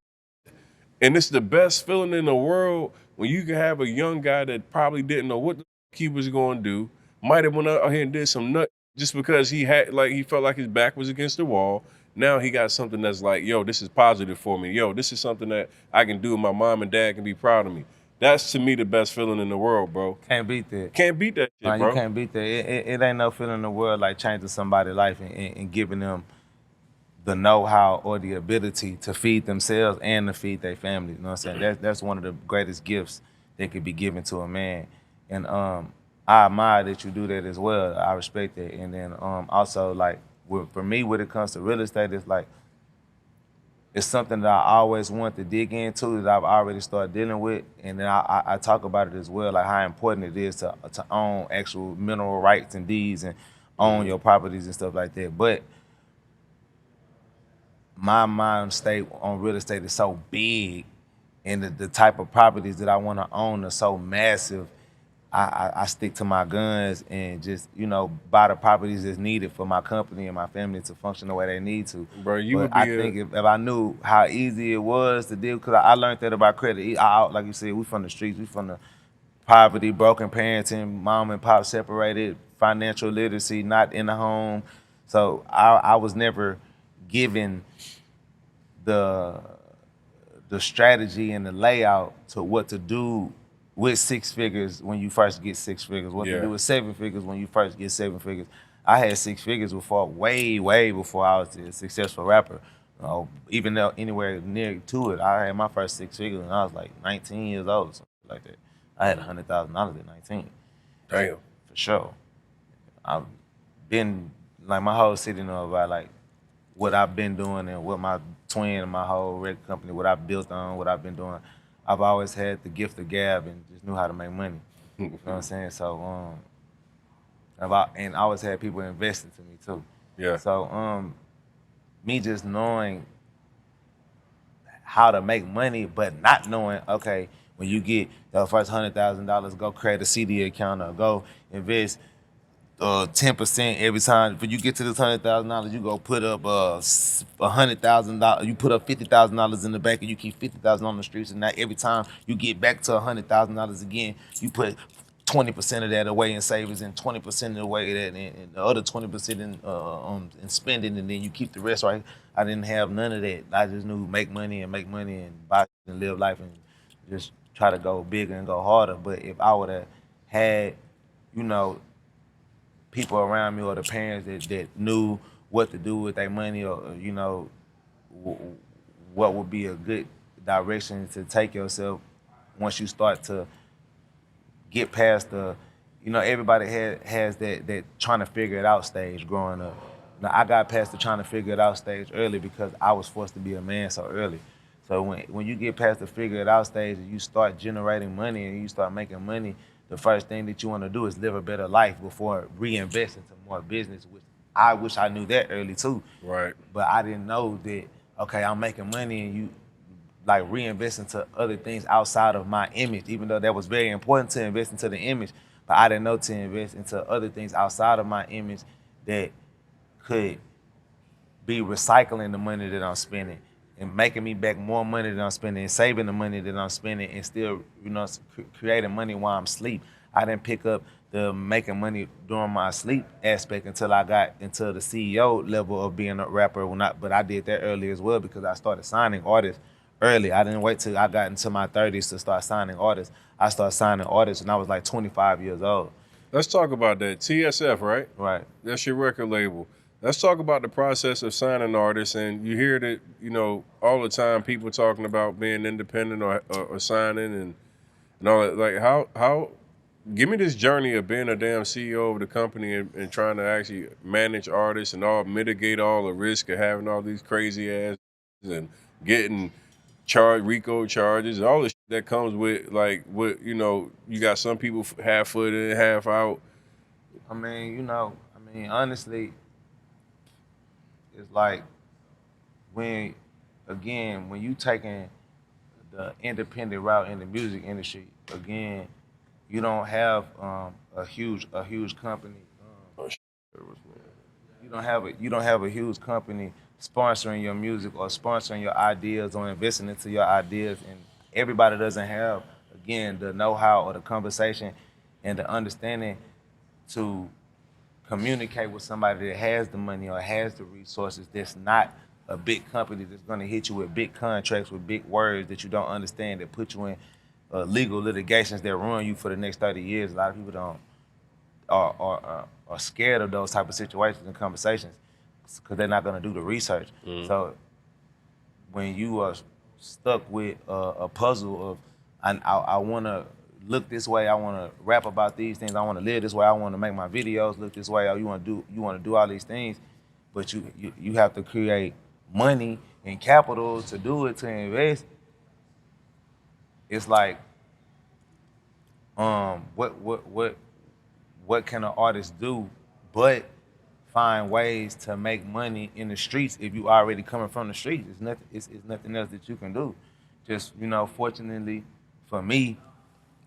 And it's the best feeling in the world when you can have a young guy that probably didn't know what the he was going to do, might have went out here and did some nut just because he felt like his back was against the wall. Now he got something that's like, yo, this is positive for me. Yo, this is something that I can do and my mom and dad can be proud of me. That's, to me, the best feeling in the world, bro. Can't beat that. Can't beat that shit, No, bro. you can't beat that. It ain't no feeling in the world like changing somebody's life and giving them the know-how or the ability to feed themselves and to feed their family. You know what I'm saying? That's one of the greatest gifts that could be given to a man. And I admire that you do that as well. I respect that. And then also, like, for me, when it comes to real estate, it's like, it's something that I always want to dig into that I've already started dealing with. And then I talk about it as well, like how important it is to own actual mineral rights and deeds and own your properties and stuff like that. But my mind state on real estate is so big, and the type of properties that I want to own are so massive. I stick to my guns and just, buy the properties that's needed for my company and my family to function the way they need to. Bro, I think if I knew how easy it was to deal, because I learned that about credit. Like you said, we from the streets, we from the poverty, broken parenting, mom and pop separated, financial literacy, not in the home. So I was never given the strategy and the layout to what to do with 6 figures when you first get 6 figures, what to do with 7 figures when you first get 7 figures. I had 6 figures before, way before I was a successful rapper. Even though anywhere near to it, I had my first 6 figures when I was like 19 years old, something like that. I had $100,000 at 19. Damn. For sure. I've been, like, my whole city know about, like, what I've been doing and what my twin and my whole record company, what I've built on, what I've been doing. I've always had the gift of gab and just knew how to make money. You know what I'm saying? So, and I always had people investing to me too. Yeah. So, me just knowing how to make money, but not knowing, okay, when you get the first $100,000, go create a CD account or go invest 10% every time. When you get to this $100,000, you go put up $100,000. You put up $50,000 in the bank, and you keep $50,000 on the streets. And now every time you get back to $100,000 again, you put 20% of that away in savings and 20% away that, and the other 20% in spending, and then you keep the rest. Right? I didn't have none of that. I just knew make money and buy and live life and just try to go bigger and go harder. But if I would have had, people around me or the parents that knew what to do with their money, or what would be a good direction to take yourself once you start to get past the, everybody has that trying to figure it out stage growing up. Now I got past the trying to figure it out stage early because I was forced to be a man so early. So when you get past the figure it out stage and you start generating money and you start making money, the first thing that you want to do is live a better life before reinvesting into more business, which I wish I knew that early too. Right. But I didn't know that, okay, I'm making money and you like reinvest into other things outside of my image, even though that was very important to invest into the image. But I didn't know to invest into other things outside of my image that could be recycling the money that I'm spending and making me back more money than I'm spending and saving the money that I'm spending and still, creating money while I'm asleep. I didn't pick up the making money during my sleep aspect until I got into the CEO level of being a rapper. But I did that early as well because I started signing artists early. I didn't wait till I got into my 30s to start signing artists. I started signing artists when I was like 25 years old. Let's talk about that. TSF, right? Right. That's your record label. Let's talk about the process of signing artists. And you hear that, all the time people talking about being independent or signing and all that. Like, how, give me this journey of being a damn CEO of the company and trying to actually manage artists and mitigate all the risk of having all these crazy ass and getting RICO charges, all the shit that comes with, like, you got some people half foot in, half out. Honestly, it's like when you taking the independent route in the music industry, again, you don't have a huge company. Oh, shit. You don't have a huge company sponsoring your music or sponsoring your ideas or investing into your ideas, and everybody doesn't have, again, the know-how or the conversation and the understanding to communicate with somebody that has the money or has the resources, that's not a big company that's going to hit you with big contracts with big words that you don't understand, that put you in legal litigations that ruin you for the next 30 years. A lot of people don't are scared of those type of situations and conversations because they're not going to do the research. So when you are stuck with a puzzle of, I want to look this way, I want to rap about these things, I want to live this way, I want to make my videos look this way, or you want to do all these things, but you have to create money and capital to do it, to invest. It's like, what can an artist do but find ways to make money in the streets if you already coming from the streets? It's nothing else that you can do. Just,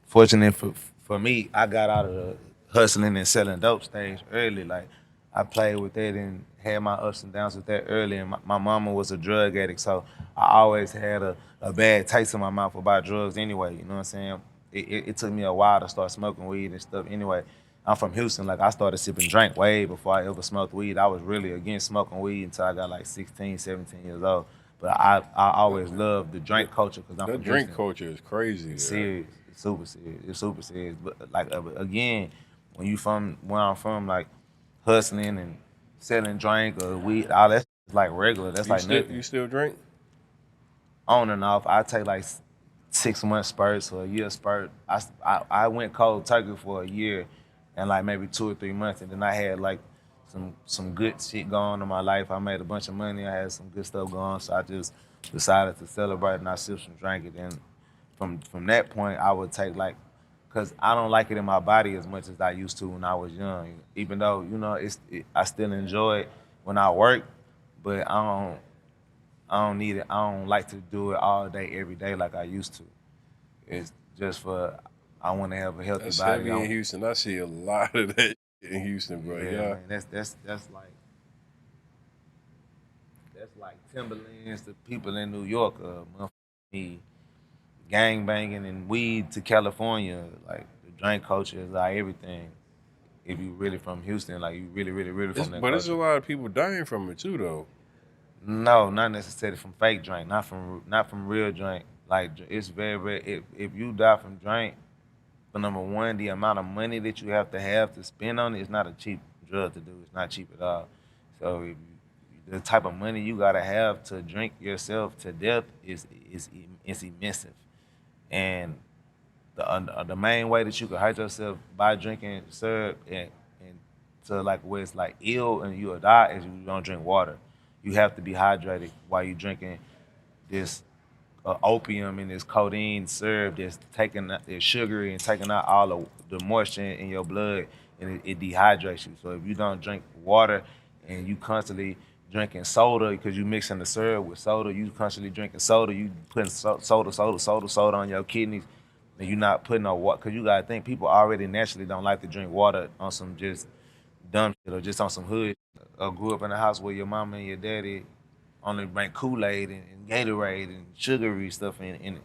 fortunate for me, I got out of the hustling and selling dope stage early. Like, I played with that and had my ups and downs with that early. And my mama was a drug addict, so I always had a bad taste in my mouth about drugs anyway. You know what I'm saying? It took me a while to start smoking weed and stuff. Anyway, I'm from Houston. Like, I started sipping drink way before I ever smoked weed. I was really against smoking weed until I got like 16, 17 years old. But I always loved the drink culture because I'm That from drink Houston. culture is crazy. It's serious. It's super serious. It's super serious. But like, again, when you from where I'm from, like, hustling and selling drink or weed, all that's like regular. That's like nothing. You still drink? On and off. I take like 6 month spurts or a year spurt. I went cold turkey for a year and like maybe 2 or 3 months, and then I had like some good shit going on in my life. I made a bunch of money. I had some good stuff going, so I just decided to celebrate and I sipped some drink. And then from that point, I would take like, cause I don't like it in my body as much as I used to when I was young. Even though I still enjoy it when I work, but I don't need it. I don't like to do it all day, every day like I used to. It's just I want to have a healthy That's body. heavy in Houston. I see a lot of that shit in Houston, bro. Yeah. Man, that's like Timberlands to people in New York, motherfucking gang banging and weed to California. Like, the drink culture is like everything. If you really from Houston, like, you really, really, really from that But there's a culture. lot of people dying from it too, though. No, not necessarily from fake drink, not from real drink. Like, it's very, very. If you die from drink, for number one, the amount of money that you have to spend on it is not a cheap drug to do. It's not cheap at all. So the type of money you gotta have to drink yourself to death is immense. And the main way that you can hurt yourself by drinking syrup and to like where it's like ill and you'll die is you don't drink water. You have to be hydrated while you're drinking this opium and this codeine syrup that's it's sugary and taking out all of the moisture in your blood, and it dehydrates you. So if you don't drink water and you constantly drinking soda because you mixing the syrup with soda, you constantly drinking soda, you putting soda on your kidneys, and you're not putting no water, because you gotta think people already naturally don't like to drink water on some just dumb shit or just on some hood. Or grew up in a house where your mama and your daddy only drank Kool-Aid and Gatorade and sugary stuff in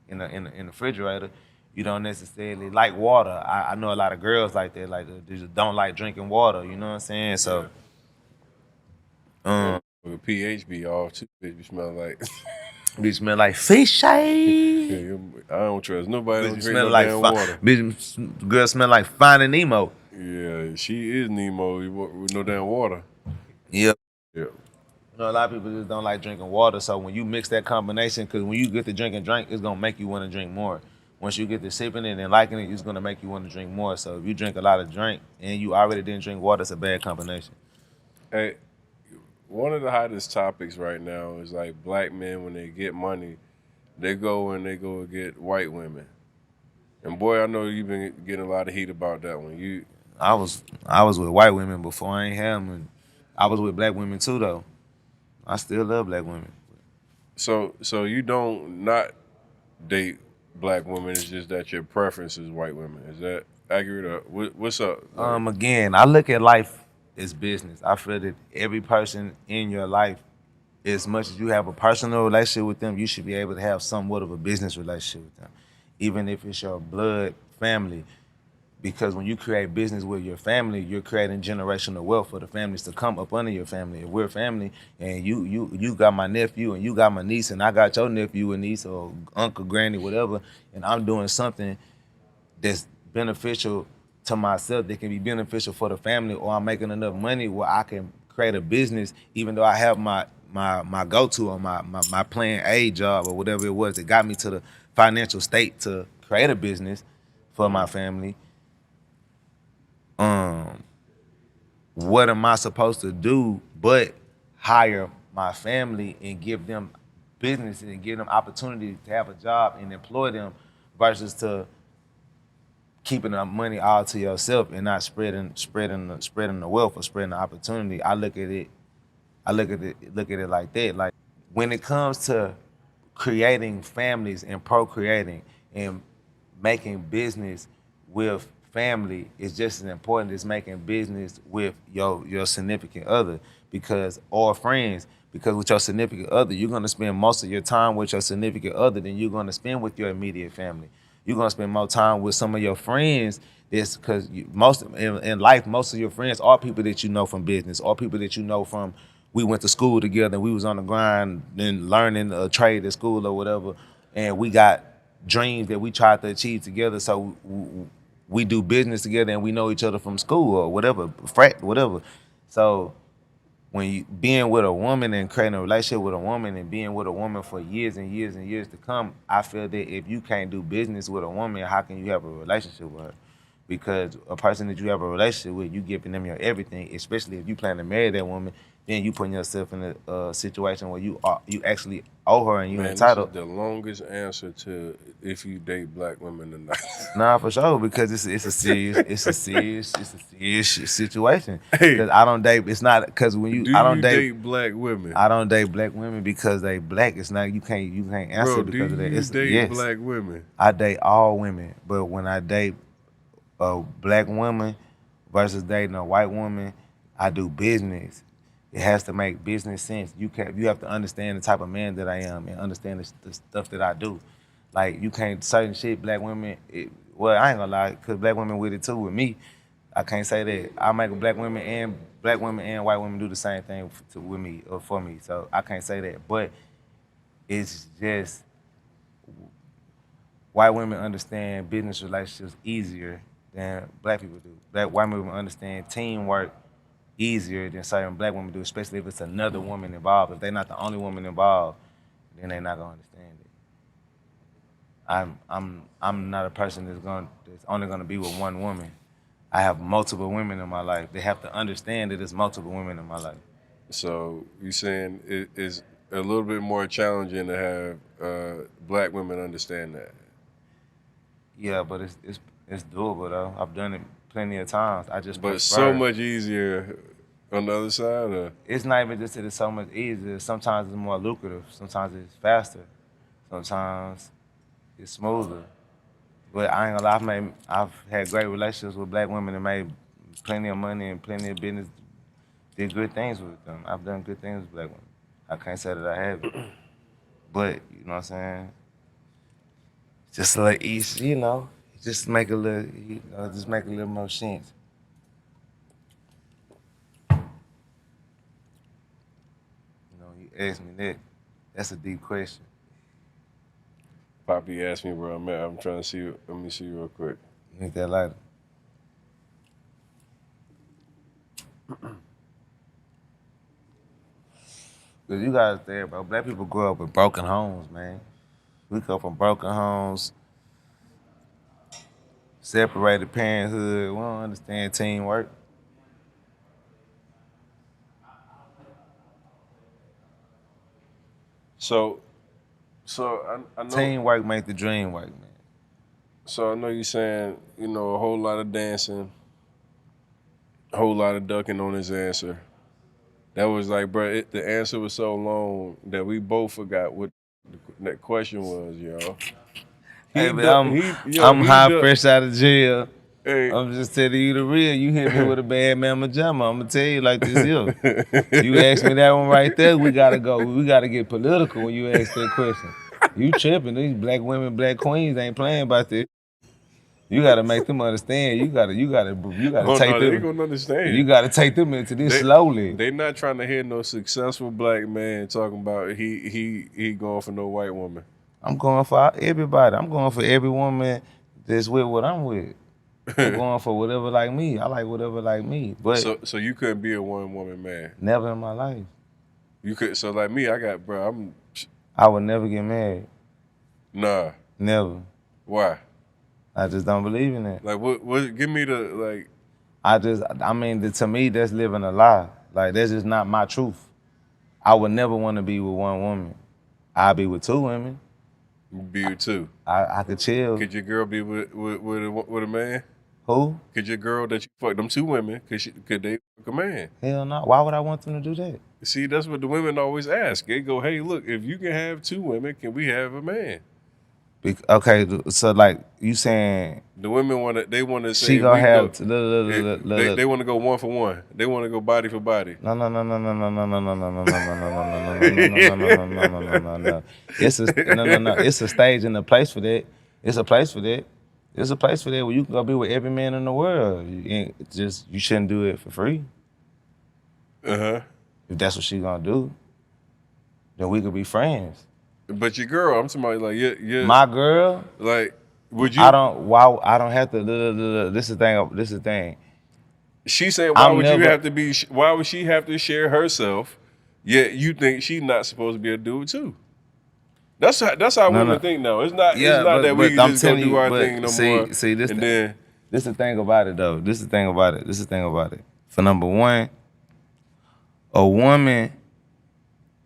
the refrigerator. You don't necessarily like water. I know a lot of girls like that, like they just don't like drinking water. You know what I'm saying? So, The pH be off too. It smell like. Bitch smell like fish. Yeah, I don't trust nobody. Don't Bitch drink smell no like damn water. bitch girl smell like Finding Nemo. Yeah, she is Nemo with no damn water. Yep. Yeah. You know, a lot of people just don't like drinking water. So when you mix that combination, because when you get to drink and drink, it's gonna make you want to drink more. Once you get to sipping it and liking it, it's gonna make you want to drink more. So if you drink a lot of drink and you already didn't drink water, it's a bad combination. Hey, one of the hottest topics right now is like black men when they get money, they go and get white women. And boy, I know you've been getting a lot of heat about that one. I was with white women before I ain't had them, and I was with black women too though. I still love black women. So you don't not date black women. It's just that your preference is white women. Is that accurate? Or what's up? Like, Again, I look at life as business. I feel that every person in your life, as much as you have a personal relationship with them, you should be able to have somewhat of a business relationship with them, even if it's your blood family. Because when you create business with your family, you're creating generational wealth for the families to come up under your family. If we're family and you got my nephew and you got my niece and I got your nephew and niece or uncle, granny, whatever, and I'm doing something that's beneficial to myself, that can be beneficial for the family, or I'm making enough money where I can create a business, even though I have my go-to or my plan A job or whatever it was that got me to the financial state to create a business for my family. What am I supposed to do but hire my family and give them business and give them opportunity to have a job and employ them versus to keeping the money all to yourself and not spreading the wealth or spreading the opportunity. I look at it like that. Like when it comes to creating families and procreating and making business with family is just as important as making business with your significant other, because or friends, because with your significant other you're going to spend most of your time with your significant other than you're going to spend with your immediate family. You're going to spend more time with some of your friends. This because most in life, most of your friends are people that you know from business or people that you know from, we went to school together and we was on the grind and learning a trade at school or whatever, and we got dreams that we tried to achieve together. So we do business together and we know each other from school or whatever, frat, whatever. So when you being with a woman and creating a relationship with a woman and being with a woman for years and years and years to come, I feel that if you can't do business with a woman, how can you have a relationship with her? Because a person that you have a relationship with, you giving them your everything, especially if you plan to marry that woman, then you putting yourself in a situation where you actually owe her and you man, this is entitled. the longest answer to if you date black women or not. Nah, for sure, because it's a serious situation. Hey, Because I don't date. It's not because when you do I you don't date. date black women? I don't date black women because they black. It's not, you can't answer Bro, do because of that. you It's date yes. black women? I date all women, but when I date a black woman versus dating a white woman, I do business. It has to make business sense. You have to understand the type of man that I am and understand the stuff that I do. Like you can't certain shit black women. Well, I ain't gonna lie, cause black women with it too. With me, I can't say that. I make a black women and white women do the same thing with me or for me. So I can't say that. But it's just white women understand business relationships easier than black people do. White women understand teamwork easier than certain black women do, especially if it's another woman involved. If they're not the only woman involved, then they're not gonna understand it. I'm not a person that's only gonna be with one woman. I have multiple women in my life. They have to understand that there's multiple women in my life. So you saying it is a little bit more challenging to have black women understand that? Yeah, but it's doable though. I've done it plenty of times. I just But so prefer. much easier on the other side. Or? It's not even just that it's so much easier. Sometimes it's more lucrative. Sometimes it's faster. Sometimes it's smoother. But I ain't gonna lie, I've had great relationships with black women and made plenty of money and plenty of business. Did good things with them. I've done good things with black women. I can't say that I haven't. But you know what I'm saying? Just a little easy, just make a little, just make a little more sense. You asked me that. That's a deep question. Poppy asked me where I'm at. I'm trying to see. Let me see real quick. Hit that lighter. Cause you guys there, bro. Black people grow up with broken homes, man. We come from broken homes, separated parenthood. We don't understand teamwork. So I know. Teamwork make the dream work, man. So I know you saying, you know, a whole lot of dancing, a whole lot of ducking on his answer. That was like, bro, the answer was so long that we both forgot what that question was, yo. Hey, man, I'm high, fresh out of jail. Hey. I'm just telling you the real. You hit me with a bad mamma jamma. I'm gonna tell you like this here. You ask me that one right there, we gotta go. We gotta get political when you ask that question. You tripping? These black women, black queens ain't playing about this. You gotta make them understand. You gotta take them. They gonna understand. You gotta take them into this slowly. They not trying to hear no successful black man talking about he going for no white woman. I'm going for everybody. I'm going for every woman that's with what I'm with. I'm going for whatever like me. I like whatever like me. But so you couldn't be a one woman man. Never in my life. You could. So like me, I would never get married. Nah. Never. Why? I just don't believe in it. Like what? Give me the like. To me, that's living a lie. Like that's just not my truth. I would never want to be with one woman. I'll be with two women. Be with two. I could chill. Could your girl be with a man? Who? Could your girl that you fucked them two women? Could they fuck a man? Hell no. Why would I want them to do that? See, that's what the women always ask. They go, "Hey, look, if you can have two women, can we have a man?" Okay, so like you saying the women want to say she gonna have they want to go one for one. They want to go body for body. No. It's a stage and a place for that. It's a place for that. There's a place for that where you can go be with every man in the world. You shouldn't do it for free. If that's what she gonna do, then we could be friends. But your girl, I'm talking about like my girl. Like, would you? I don't have to. This is the thing. She said, "Why would you have to be? Why would she have to share herself? Yet you think she's not supposed to be a dude too? That's how women think now. It's not. Yeah, it's not that we just gonna do our thing no more. See, this is the thing about it though. This is the thing about it. For number one, a woman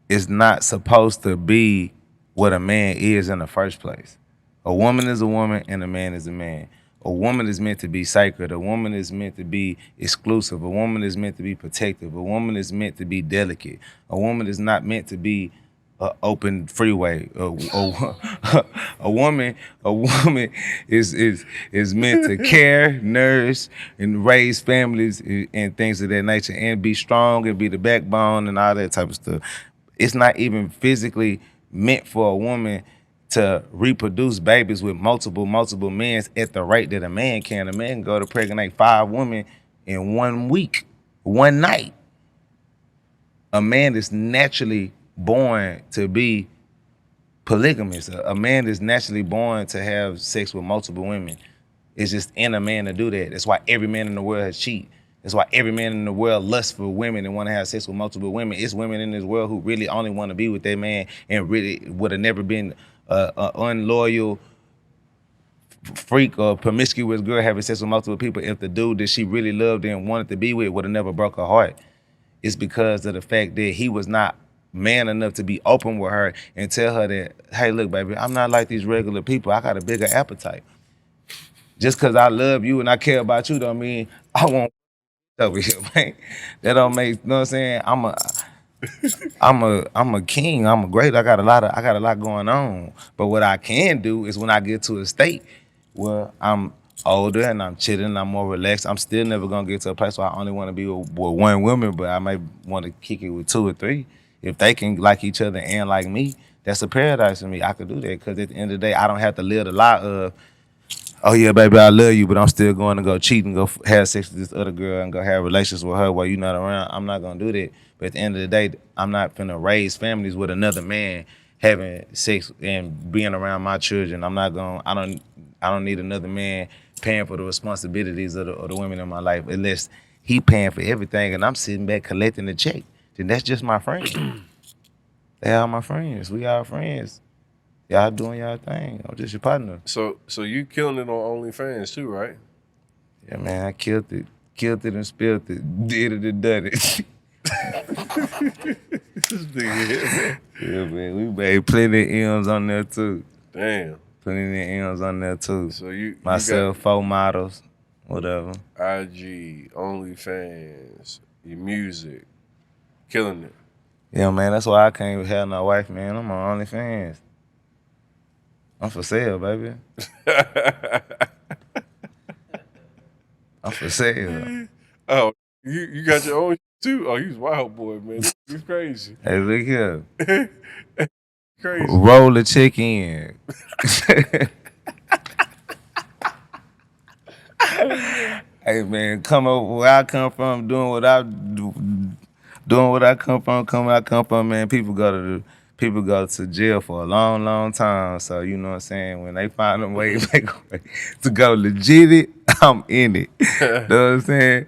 is not supposed to be what a man is in the first place. A woman is a woman and a man is a man. A woman is meant to be sacred. A woman is meant to be exclusive. A woman is meant to be protective. A woman is meant to be delicate. A woman is not meant to be an open freeway. A woman is meant to care, nourish, and raise families and things of that nature, and be strong and be the backbone and all that type of stuff. It's not even physically meant for a woman to reproduce babies with multiple men at the rate that a man can. A man can go to pregnate 5 women in 1 week, one night. A man is naturally born to be polygamous. A man is naturally born to have sex with multiple women. It's just in a man to do that. That's why every man in the world has cheated. That's why every man in the world lusts for women and want to have sex with multiple women. It's women in this world who really only want to be with that man and really would have never been an unloyal freak or promiscuous girl having sex with multiple people if the dude that she really loved and wanted to be with would have never broke her heart. It's because of the fact that he was not man enough to be open with her and tell her that, hey, look, baby, I'm not like these regular people. I got a bigger appetite. Just because I love you and I care about you don't mean I won't over here, man. That don't make, you know what I'm saying? I'm a king. I'm a great. I got a lot going on. But what I can do is when I get to a state where I'm older and I'm chilling and I'm more relaxed, I'm still never gonna get to a place where I only want to be with one woman, but I might want to kick it with 2 or 3. If they can like each other and like me, that's a paradise for me. I could do that because at the end of the day, I don't have to live the lie of, oh yeah, baby, I love you, but I'm still going to go cheat and go have sex with this other girl and go have relations with her while you're not around. I'm not gonna do that. But at the end of the day, I'm not finna raise families with another man having sex and being around my children. I don't need another man paying for the responsibilities of the women in my life unless he paying for everything and I'm sitting back collecting the check. Then that's just my friend. They are my friends. We are friends. Y'all doing y'all thing. I'm just your partner. So you killing it on OnlyFans too, right? Yeah, man, I killed it and spilled it, did it and done it. This nigga here, man. Yeah, man, we made plenty of M's on there too. Damn. Plenty of M's on there too. So you myself, 4 models, whatever. IG, OnlyFans, your music, killing it. Yeah, man, that's why I can't have no wife, man. I'm on OnlyFans. I'm for sale, baby. I'm for sale. Oh, you got your own too? Oh, you wild boy, man. He's crazy. Hey, look here. Crazy. Roll the check in. Hey, man, come over where I come from, doing what I do, doing what I come from, man. People go to jail for a long, long time. So you know what I'm saying? When they find a way to go legit it, I'm in it. You know what I'm saying?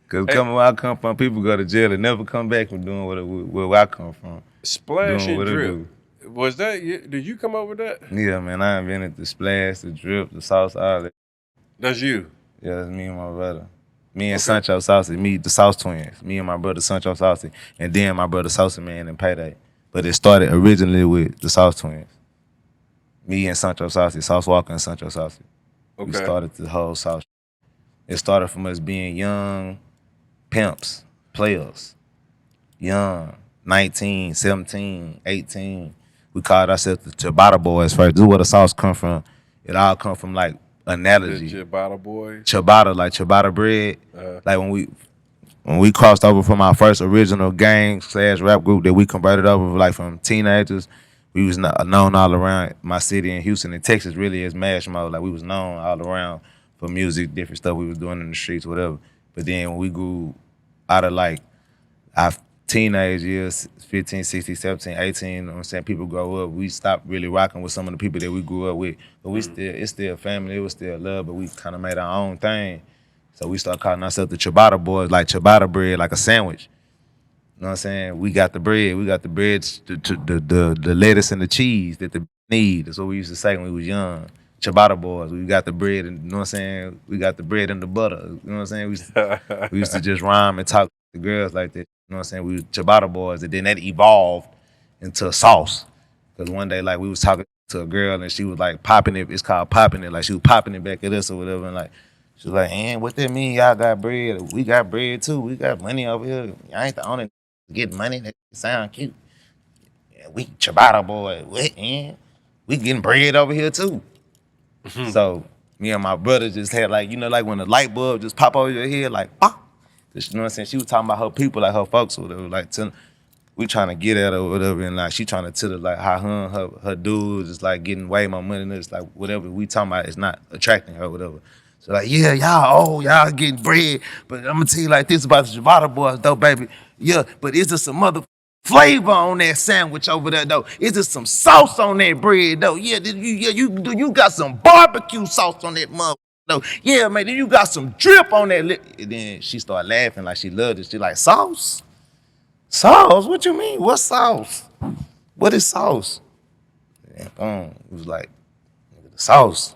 Cause coming where I come from, people go to jail and never come back from doing where I come from. Splash and drip. Was that? Did you come up with that? Yeah, man, I invented the splash, the drip, the sauce, all that. That's you. Yeah, that's me and my brother. Me and Sancho Saucy, the Sauce Twins. Me and my brother Sancho Saucy, and then my brother Saucy Man and Payday. But it started originally with the Sauce Twins. Me and Sancho Saucy, Sauce Walka and Sancho Saucy. Okay. We started the whole Sauce. It started from us being young pimps, players. Young, 19, 17, 18. We called ourselves the Ciabatta Boys first. This is where the sauce come from. It all come from like analogy. The Ciabatta Boys? Ciabatta, like ciabatta bread. Like when we crossed over from our first original gang/rap group that we converted over like from teenagers, we was known all around my city in Houston and Texas really as Mash Mode. Like we was known all around for music, different stuff we was doing in the streets, whatever. But then when we grew out of like our teenage years, 15, 16, 17, 18, you know what I'm saying, people grow up, we stopped really rocking with some of the people that we grew up with. But it's still family, it was still love, but we kind of made our own thing. So we started calling ourselves the Ciabatta Boys, like ciabatta bread, like a sandwich. You know what I'm saying? We got the bread, the lettuce and the cheese that the need. That's what we used to say when we was young. Ciabatta Boys, we got the bread, and you know what I'm saying? We got the bread and the butter. You know what I'm saying? We used to just rhyme and talk to the girls like that. You know what I'm saying? We were Ciabatta Boys, and then that evolved into sauce. Because one day, like, we was talking to a girl, and she was like popping it. It's called popping it. Like, she was popping it back at us or whatever, and like, she was like, what that mean? Y'all got bread? We got bread too. We got money over here. I ain't the only getting money. That sound cute. Yeah, we Ciabatta Boys. What, man? We getting bread over here too. So me and my brother just had like, you know, like when the light bulb just pop over your head, like, pop. You know what I'm saying? She was talking about her people, like her folks or whatever, like we trying to get at her or whatever, and like she trying to tell her like how her dudes is like getting way more money than us, like whatever we talking about is not attracting her or whatever. So like, yeah, y'all getting bread, but I'm gonna tell you like this about the Ciabatta Boys though, baby. Yeah, but is there some other flavor on that sandwich over there though? Is there some sauce on that bread though? Yeah, you got some barbecue sauce on that mother though. Yeah, man, then you got some drip on that and then she started laughing like she loved it. She like, sauce? Sauce? What you mean? What sauce? What is sauce? And boom, it was like, the sauce.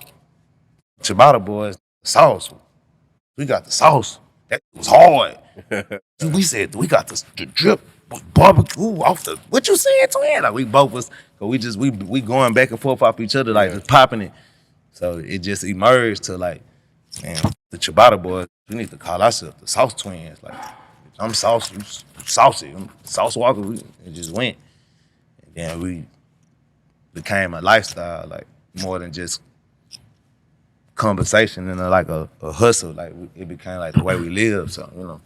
Ciabatta Boys, sauce. We got the sauce. That was hard. We said we got the drip barbecue off the. What you saying, twin? Like we both was, cause we going back and forth off each other, like just popping it. So it just emerged to like, man, the Ciabatta Boys. We need to call ourselves the Sauce Twins. Like I'm saucy, you saucy. I'm Sauce Walka. It just went, and then we became a lifestyle, like more than just conversation and like a hustle. Like it became like the way we live. So you know.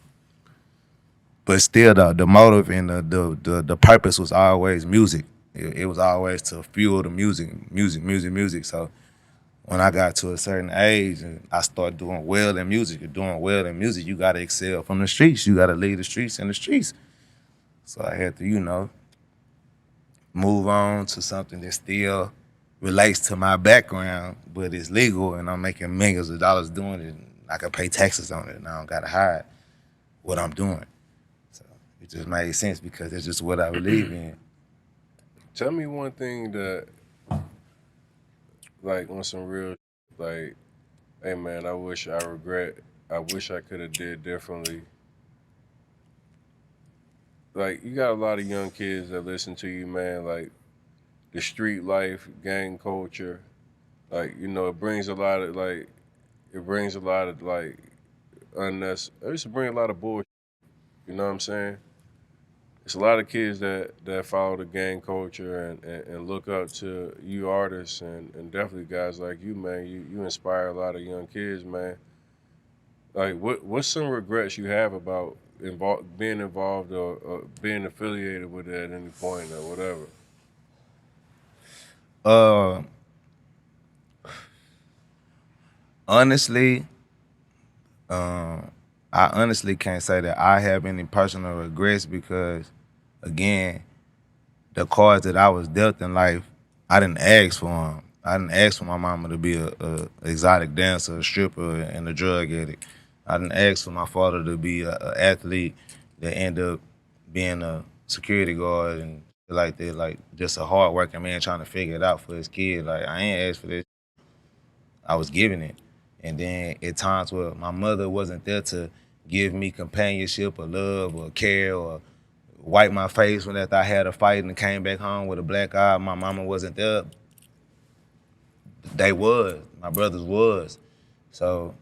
But still, the motive and the purpose was always music. It was always to fuel the music. So when I got to a certain age and I started doing well in music, you got to excel from the streets. You got to lead the streets in the streets. So I had to, you know, move on to something that still relates to my background, but it's legal and I'm making millions of dollars doing it. And I can pay taxes on it and I don't gotta hide what I'm doing. So it just made sense because it's just what I believe in. Tell me one thing that, like, on some real, like, hey man, I wish I could have did differently. Like, you got a lot of young kids that listen to you, man. Like, the street life, gang culture, like, it brings a lot of like unnecessary. It used to bring a lot of bullshit. You know what I'm saying? It's a lot of kids that follow the gang culture and look up to you artists and definitely guys like you, man. You inspire a lot of young kids, man. Like, what's some regrets you have about being involved or being affiliated with it at any point or whatever? Uh, honestly, I honestly can't say that I have any personal regrets because, again, the cards that I was dealt in life, I didn't ask for them. I didn't ask for my mama to be a exotic dancer, a stripper, and a drug addict. I didn't ask for my father to be a athlete that end up being a security guard and shit like that, like just a hard working man trying to figure it out for his kid. Like I ain't asked for this. I was giving it. And then at times where my mother wasn't there to give me companionship or love or care or wipe my face when after I had a fight and came back home with a black eye, my mama wasn't there. They was. My brothers was. So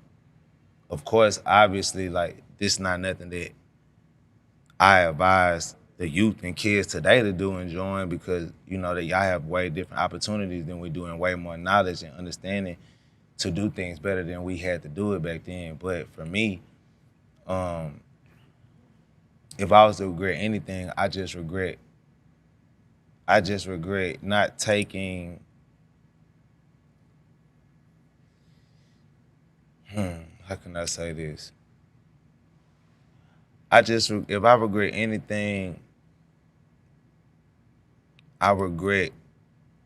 of course, obviously, like this not nothing that I advise the youth and kids today to do and join because that y'all have way different opportunities than we do and way more knowledge and understanding to do things better than we had to do it back then. But for me, if I was to regret anything, I just regret not taking how can I say this? If I regret anything, I regret,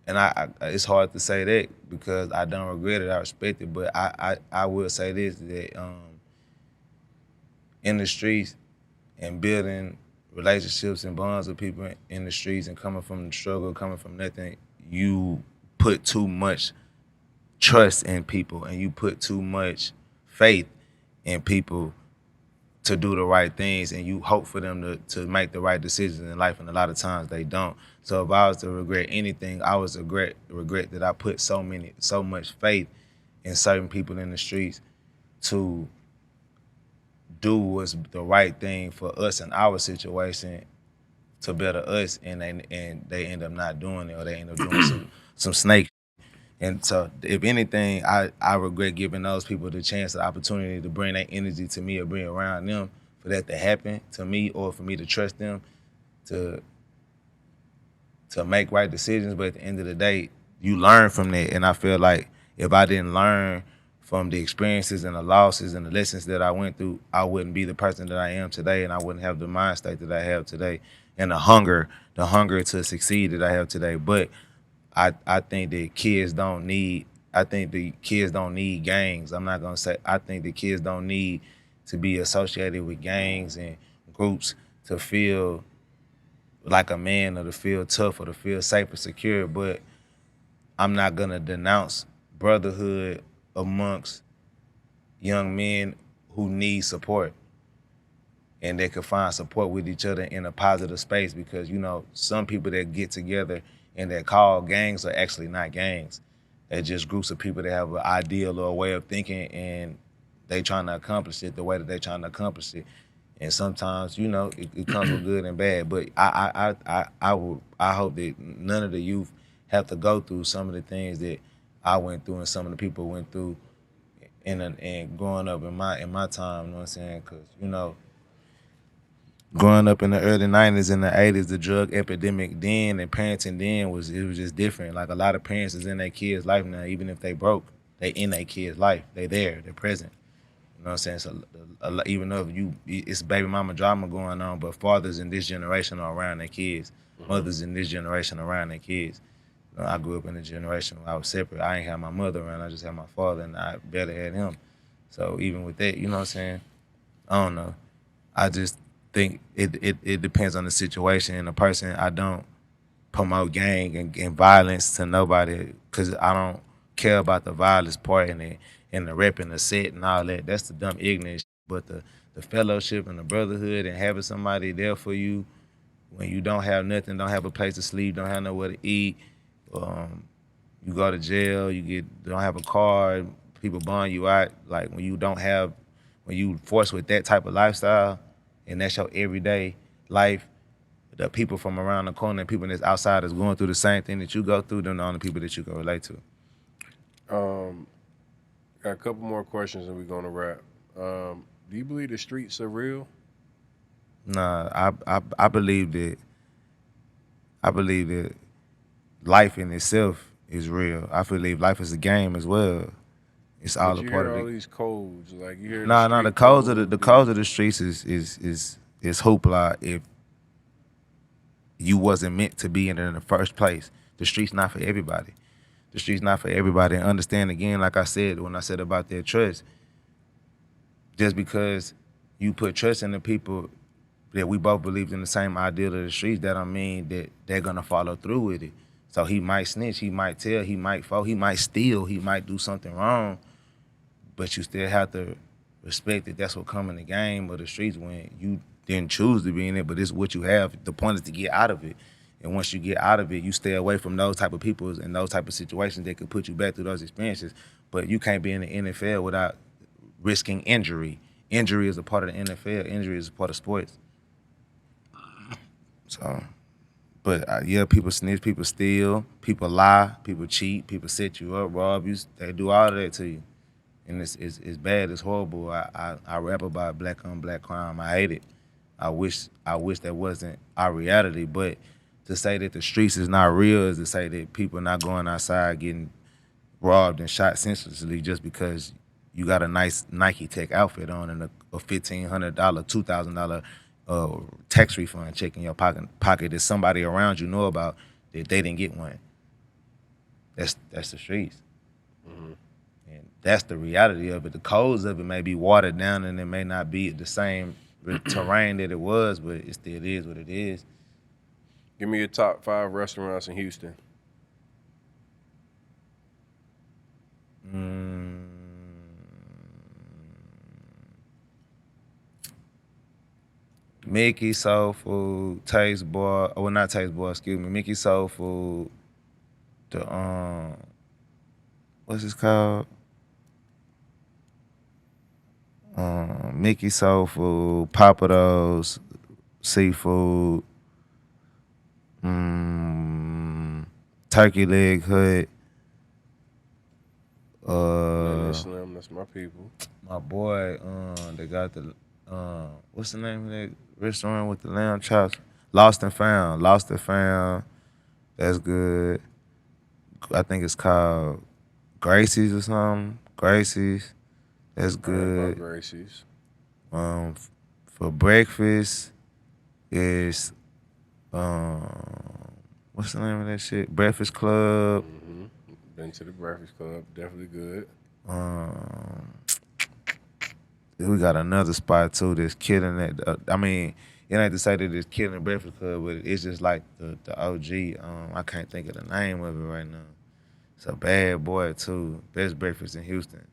and it's hard to say that because I don't regret it. I respect it, but I will say this that in the streets and building relationships and bonds with people in the streets and coming from the struggle, coming from nothing, you put too much trust in people and you put too much faith in people to do the right things and you hope for them to make the right decisions in life, and a lot of times they don't. So if I was to regret anything, I was regret that I put so much faith in certain people in the streets to do what's the right thing for us in our situation to better us, and they end up not doing it, or they end up doing some snake. And so, if anything, I regret giving those people the chance, the opportunity to bring that energy to me or bring around them for that to happen to me, or for me to trust them to make right decisions. But at the end of the day, you learn from that. And I feel like if I didn't learn from the experiences and the losses and the lessons that I went through, I wouldn't be the person that I am today, and I wouldn't have the mind state that I have today, and the hunger to succeed that I have today. But I think that kids don't need. I think the kids don't need gangs. I'm not gonna say. I think the kids don't need to be associated with gangs and groups to feel like a man or to feel tough or to feel safe or secure. But I'm not gonna denounce brotherhood amongst young men who need support and they can find support with each other in a positive space, because some people that get together and that call gangs are actually not gangs. They're just groups of people that have an ideal or a way of thinking, and they trying to accomplish it the way that they trying to accomplish it. And sometimes it comes with good and bad. But I hope that none of the youth have to go through some of the things that I went through and some of the people went through and growing up in my time. You know what I'm saying? Because growing up in the early 90s and the 80s, the drug epidemic then and parenting then was just different. Like a lot of parents is in their kids' life now, even if they broke, they in their kids' life. They there, they're present. You know what I'm saying? So even though it's baby mama drama going on, but fathers in this generation are around their kids. Mothers in this generation are around their kids. You know, I grew up in a generation where I was separate. I ain't have my mother around. I just had my father, and I barely had him. So even with that, you know what I'm saying? I don't know. I just think it depends on the situation and the person. I don't promote gang and violence to nobody because I don't care about the violence part and the rep and the set and all that. That's the dumb ignorance. But the fellowship and the brotherhood and having somebody there for you when you don't have nothing, don't have a place to sleep, don't have nowhere to eat, you go to jail, don't have a car, people bond you out. Like when you forced with that type of lifestyle, and that's your everyday life, the people from around the corner, people that's outside is going through the same thing that you go through, they're the only people that you can relate to. Got a couple more questions and we're gonna wrap. Do you believe the streets are real? Nah, I believe that life in itself is real. I believe life is a game as well. It's all But a part of all it. these codes, like you hear The codes of the streets is hoopla if you wasn't meant to be in it in the first place. The streets not for everybody. The streets not for everybody. And understand again, like I said, when I said about their trust, just because you put trust in the people that we both believed in the same ideal of the streets, that don't mean that they're gonna follow through with it. So he might snitch, he might tell, he might fall, he might steal, he might do something wrong, but you still have to respect that that's what come in the game of the streets when you didn't choose to be in it, but it's what you have. The point is to get out of it. And once you get out of it, you stay away from those type of people and those type of situations that could put you back through those experiences. But you can't be in the NFL without risking injury. Injury is a part of the NFL. Injury is a part of sports. So, but yeah, people snitch, people steal, people lie, people cheat, people set you up, rob you. They do all of that to you. And it's bad, it's horrible. I rap about black on black crime. I hate it. I wish that wasn't our reality. But to say that the streets is not real is to say that people not going outside getting robbed and shot senselessly just because you got a nice Nike Tech outfit on and a $1,500, $2,000 tax refund check in your pocket that somebody around you know about that they didn't get one. That's the streets. Mm-hmm. And that's the reality of it. The codes of it may be watered down and it may not be the same terrain that it was, but it still is what it is. Give me your top 5 restaurants in Houston. Mickey Soul Food, Taste Bar, well not Taste Bar, excuse me, Mickey Soul Food, the what's this called? Mickey Soul Food, Papados, Seafood, Turkey Leg Hut. Slim, that's my people. My boy, they got the what's the name of that restaurant with the lamb chops? Lost and Found. That's good. I think it's called Gracie's or something. Gracie's. That's good. Gracie's. For breakfast is what's the name of that shit? Breakfast Club. Mm-hmm. Been to the Breakfast Club, definitely good. We got another spot too that's killing it. I mean, it ain't to say that it's killing the Breakfast Club, but it's just like the OG. I can't think of the name of it right now. It's a bad boy too. Best breakfast in Houston.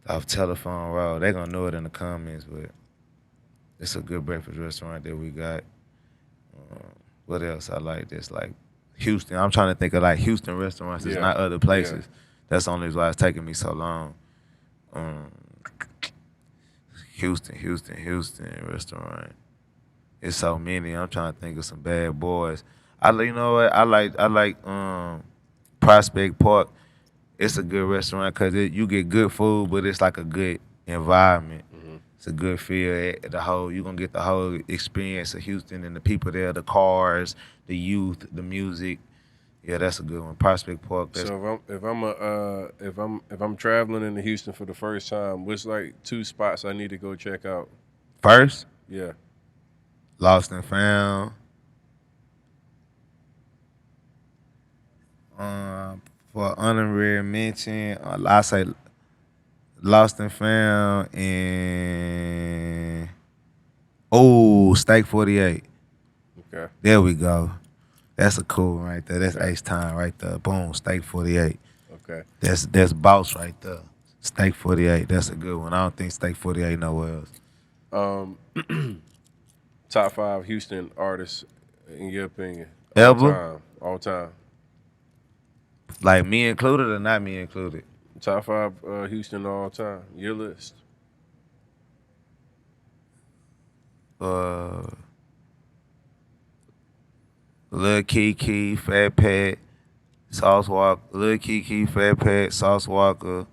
Off Telephone Road. They gonna know it in the comments, but it's a good breakfast restaurant that we got. What else I like? That's like Houston. I'm trying to think of like Houston restaurants. It's not other places. Yeah. That's the only reason why it's taking me so long. Houston restaurant. It's so many. I'm trying to think of some bad boys. You know what? I like Prospect Park. It's a good restaurant because you get good food, but it's like a good environment. Mm-hmm. It's a good feel. You're gonna get the whole experience of Houston and the people there, the cars, the youth, the music. Yeah, that's a good one. Prospect Park. That's So if I'm traveling into Houston for the first time, what's like 2 spots I need to go check out? first. Yeah. Lost and Found. For honorary mention, I say Lost and Found and Steak 48. Okay. There we go. That's a cool one right there. That's Ace Time right there. Boom, Steak 48. Okay. That's boss right there. Steak 48. That's a good one. I don't think Steak 48 nowhere else. Top 5 Houston artists in your opinion. Ever? All time. Like me included or not me included? Top 5 Houston all time. Your list. Lil Kiki, Fat Pat, Sauce Walka. Lil Kiki, Fat Pat, Sauce Walka.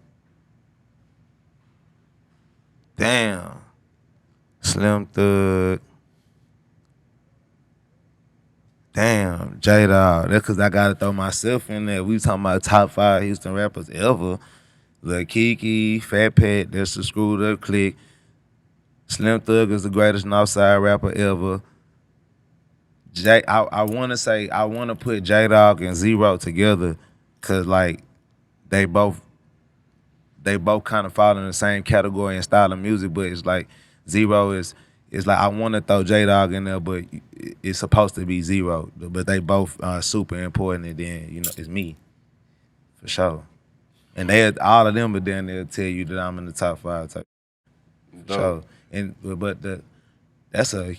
Damn. Slim Thug. Damn, J-Dog. That's because I got to throw myself in there. We talking about top 5 Houston rappers ever. Lil Kiki, Fat Pat, that's the Screwed Up Clique. Slim Thug is the greatest Northside rapper ever. I want to put J-Dog and Zero together because, like, they both kind of fall in the same category and style of music, but it's like Zero is like I want to throw J-Dog in there, but it's supposed to be Zero. But they both are super important, and then, you know, it's me, for sure. And all of them, but then they'll tell you that I'm in the top 5 type. So, that's a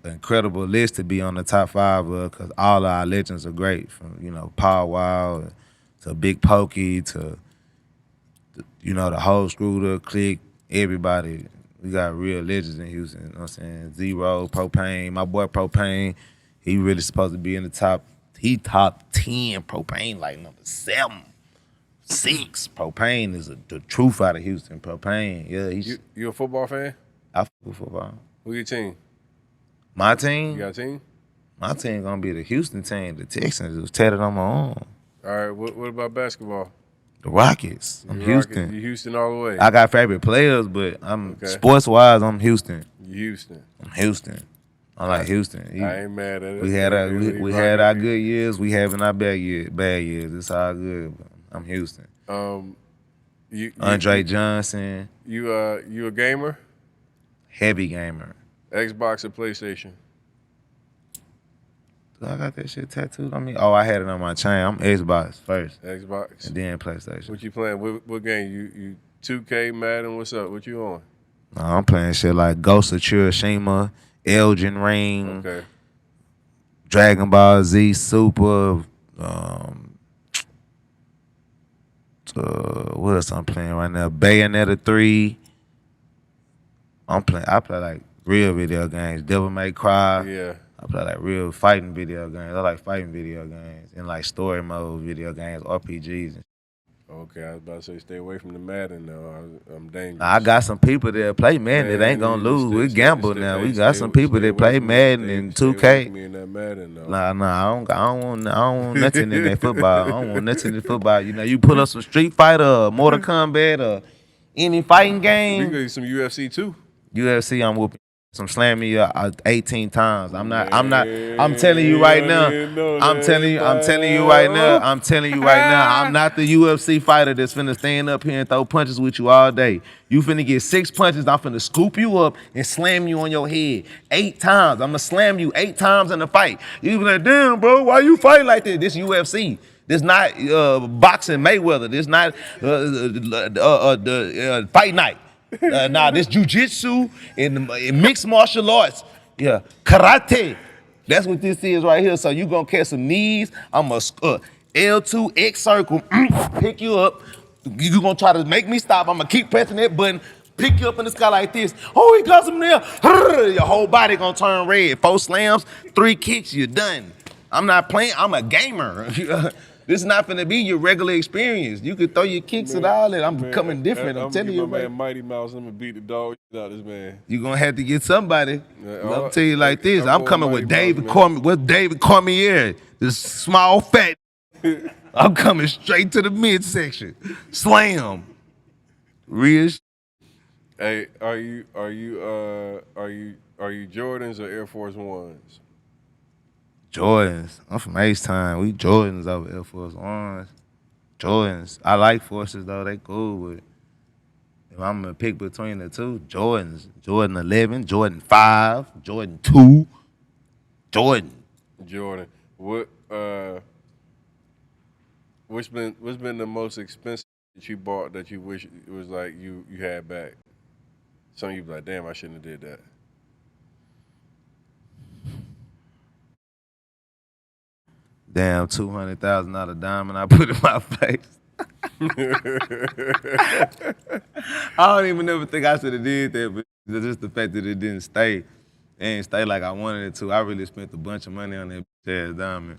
incredible list to be on the top 5 of, because all of our legends are great, from, you know, Paul Wild to Big Pokey to, you know, the whole Screwed Up Clique, everybody. We got real legends in Houston, you know what I'm saying? Zero, Propane, my boy Propane, he really supposed to be in the top 10. Propane like number 7, 6. Propane is the truth out of Houston. Propane, yeah. You a football fan? I fuck with football. Who your team? My team? You got a team? My team gonna be the Houston team. The Texans. It was tatted on my arm. All right, what about basketball? The Rockets. I'm Houston. You Houston all the way. I got favorite players, but sports-wise, I'm Houston. You Houston. I'm Houston. I like Houston. I ain't mad at it. We had our good years. We having our bad years. It's all good. I'm Houston. Andre Johnson. You a gamer? Heavy gamer. Xbox or PlayStation? I got that shit tattooed on me. Oh, I had it on my chain. I'm Xbox first. Xbox. And then PlayStation. What you playing? What game? You 2K, Madden? What's up? What you on? No, I'm playing shit like Ghost of Tsushima, Elden Ring, Dragon Ball Z Super. What else I'm playing right now? Bayonetta 3. I play like real video games. Devil May Cry. Yeah. I play like real fighting video games. I like fighting video games and like story mode video games, RPGs. Okay, I was about to say stay away from the Madden though. I'm dangerous. I got some people that play Madden that ain't gonna lose. We gamble now. We got some people that play Madden and 2K. Me in that Madden, though. Nah, I don't want nothing in that football. I don't want nothing in football. You know, you pull up some Street Fighter or Mortal Kombat or any fighting game. We got some UFC too. UFC, I'm whooping. I'm slamming you 18 times. I'm telling you right now. I'm telling you right now. I'm not the UFC fighter that's finna stand up here and throw punches with you all day. You finna get 6 punches. I'm finna scoop you up and slam you on your head 8 times. I'm gonna slam you 8 times in the fight. You be like, damn, bro, why you fight like this? This UFC. This not boxing Mayweather. This not fight night. This jujitsu and mixed martial arts. Yeah, karate. That's what this is right here. So you gonna catch some knees. I'm a L2 X circle, pick you up. You gonna try to make me stop. I'm gonna keep pressing that button, pick you up in the sky like this. Oh, he got some there. Your whole body gonna turn red. 4 slams, 3 kicks, you're done. I'm not playing. I'm a gamer. This is not finna be your regular experience. You can throw your kicks and all that. I'm becoming different. I'm telling you, man. Mighty Mouse, I'm gonna beat the dog out of this man. You gonna have to get somebody. I'm tell you like this. I'm coming with David Cormier, this small fat I'm coming straight to the midsection. Slam. Real shit. Hey, are you Jordans or Air Force Ones? Jordans. I'm from H-Town. We Jordans over Air Force Ones. Jordans. I like Forces though. They cool, but if I'm gonna pick between the two, Jordans. Jordan 11, Jordan 5, Jordan 2, Jordan. Jordan. What's been the most expensive that you bought that you wish it was like you had back? Some of you be like, damn, I shouldn't have did that. Damn, $200,000 diamond I put in my face. I don't even ever think I should have did that, but just the fact that it didn't stay. It didn't stay like I wanted it to. I really spent a bunch of money on that ass diamond.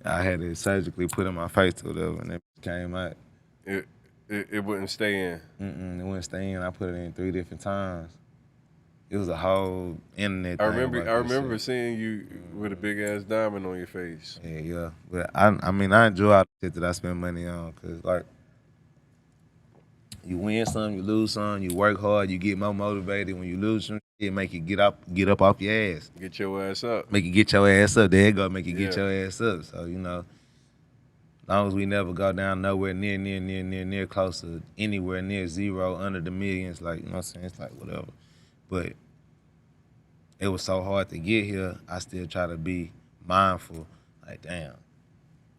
I had it surgically put in my face or whatever, and it came out. It wouldn't stay in. It wouldn't stay in. I put it in 3 different times. It was a whole internet I thing. remember seeing you with a big ass diamond on your face. Yeah. But I mean, I enjoy all the shit that I spend money on, cause like, you win some, you lose some, you work hard, you get more motivated. When you lose some, it make you get up off your ass. Get your ass up. Make you get your ass up. There you go, make you get your ass up. So, as long as we never go down nowhere near close to anywhere near zero, under the millions, like, you know what I'm saying? It's like whatever. But it was so hard to get here, I still try to be mindful. Like, damn,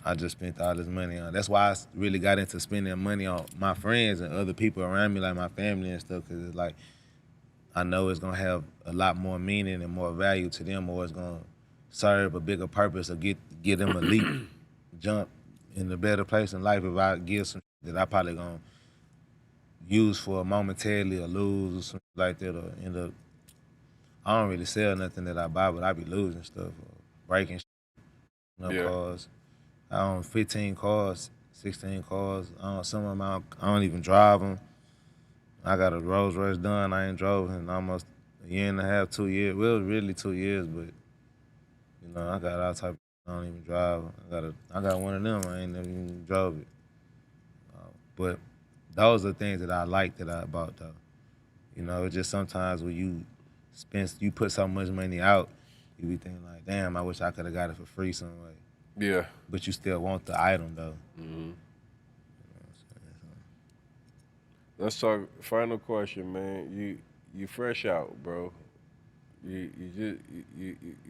I just spent all this money on. That's why I really got into spending money on my friends and other people around me, like my family and stuff, because it's like, I know it's going to have a lot more meaning and more value to them, or it's going to serve a bigger purpose or get them a leap, jump in a better place in life if I give some that I probably going to use for momentarily or lose or something like that, or end up. I don't really sell nothing that I buy, but I be losing stuff or breaking cars. I own 15 cars, 16 cars. Some of them I don't even drive them. I got a Rolls Royce done. I ain't drove in almost a year and a half, 2 years. Well, really 2 years, but I got all type. I don't even drive. I got one of them. I ain't never even drove it. But those are things that I like that I bought though. It's just sometimes when you put so much money out, you be thinking like, damn, I wish I could have got it for free some way. Yeah. But you still want the item though. Mm-hmm. Let's talk. Final question, man. You fresh out, bro. You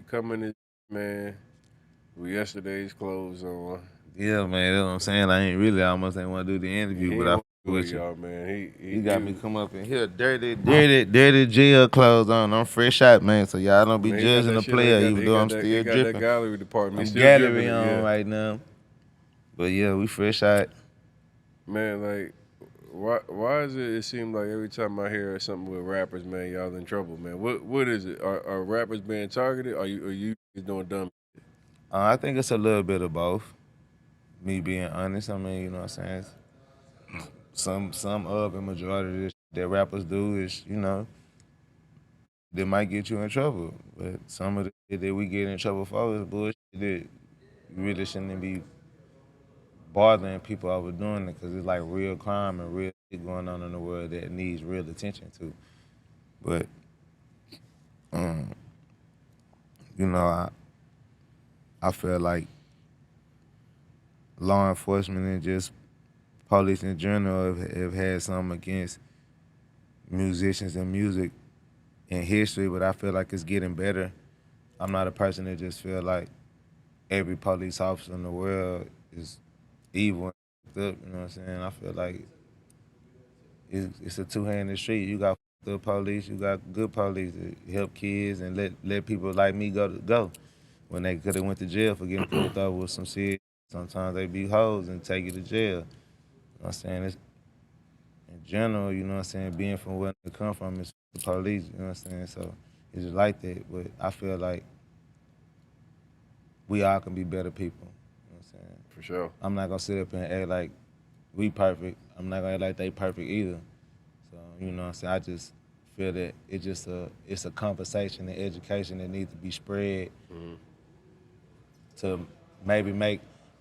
coming in, man, with yesterday's clothes on. Yeah, man. That's what I'm saying. I almost ain't want to do the interview, but I with y'all, man. He got me come up in here dirty jail clothes on. I'm fresh out, man. So y'all don't be judging the player, even though I'm still dripping. That gallery department. I'm gallery on right now. But yeah, we fresh out. Man, like, why is it seems like every time I hear something with rappers, man, y'all in trouble, man? What is it? Are rappers being targeted? Are you doing dumb? I think it's a little bit of both. Me being honest, I mean, you know what I'm saying? Some of the majority of this that rappers do is, they might get you in trouble. But some of the shit that we get in trouble for is bullshit that you really shouldn't be bothering people over doing it, because it's like real crime and real shit going on in the world that needs real attention to. But, I feel like law enforcement and just police in general have had something against musicians and music in history, but I feel like it's getting better. I'm not a person that just feel like every police officer in the world is evil and up, you know what I'm saying? I feel like it's a two-handed street. You got the police, you got good police that help kids and let people like me go. When they could have went to jail for getting pulled over with some shit, sometimes they be hoes and take you to jail. You know what I'm saying? It's, in general, you know what I'm saying, being from where they come from is the police, you know what I'm saying? So it's just like that. But I feel like we all can be better people. You know what I'm saying? For sure. I'm not gonna sit up and act like we perfect. I'm not gonna act like they perfect either. So, you know what I'm saying? I just feel that it's a conversation and education that needs to be spread to maybe make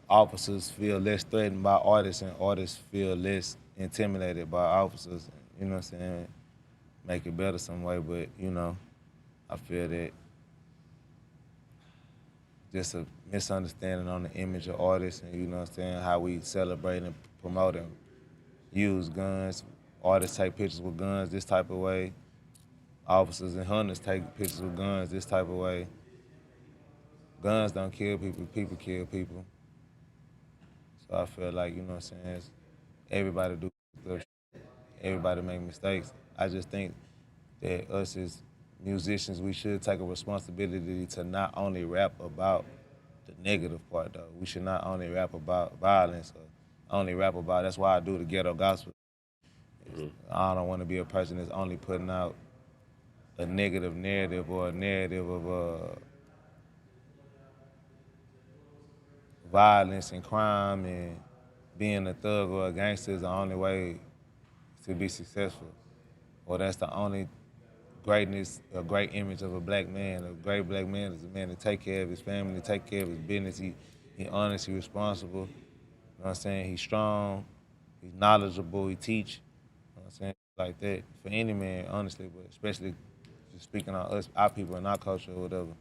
officers feel less threatened by artists and artists feel less intimidated by officers. You know what I'm saying? Make it better some way, but you know, I feel that just a misunderstanding on the image of artists and you know what I'm saying, how we celebrate and promote and use guns. Artists take pictures with guns this type of way. Officers and hunters take pictures with guns this type of way. Guns don't kill people, people kill people. So I feel like, you know what I'm saying, everybody do stuff, everybody make mistakes. I just think that us as musicians, we should take a responsibility to not only rap about the negative part though. We should not only rap about violence or only rap about, that's why I do the ghetto gospel. I don't want to be a person that's only putting out a negative narrative or a narrative of violence and crime and being a thug or a gangster is the only way to be successful. Or that's the only greatness, a great image of a black man. A great black man is a man to take care of his family, to take care of his business. He honest, he responsible. You know what I'm saying? He's strong, he's knowledgeable, he teach. You know what I'm saying? Like that for any man, honestly, but especially just speaking on us, our people and our culture or whatever.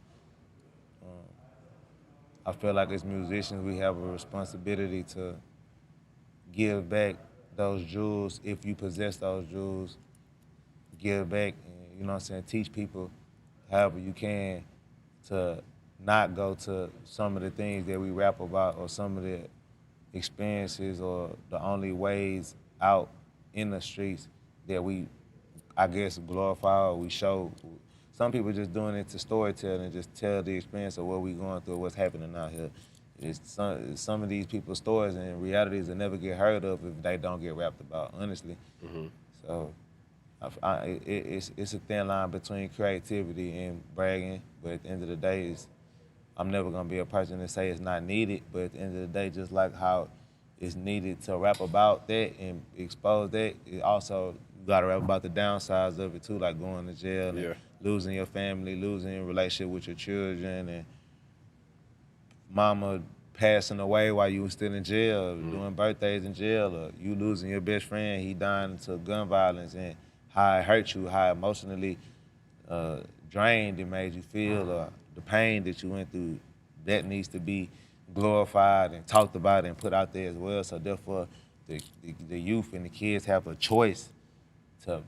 I feel like as musicians, we have a responsibility to give back those jewels if you possess those jewels. Give back and, you know what I'm saying, teach people however you can to not go to some of the things that we rap about or some of the experiences or the only ways out in the streets that we, I guess, glorify or we show. Some people just doing it to storytelling and just tell the experience of what we going through, what's happening out here. It's some of these people's stories and realities that never get heard of if they don't get rapped about, honestly. So it's a thin line between creativity and bragging, but at the end of the day, I'm never gonna be a person to say it's not needed, but at the end of the day, just like how it's needed to rap about that and expose that, it also, you gotta rap about the downsides of it too, like going to jail and losing your family, losing your relationship with your children, and mama passing away while you were still in jail, doing birthdays in jail, or you losing your best friend, he dying to gun violence, and how it hurt you, how emotionally drained it made you feel, or the pain that you went through, that needs to be glorified and talked about and put out there as well. So therefore, the youth and the kids have a choice to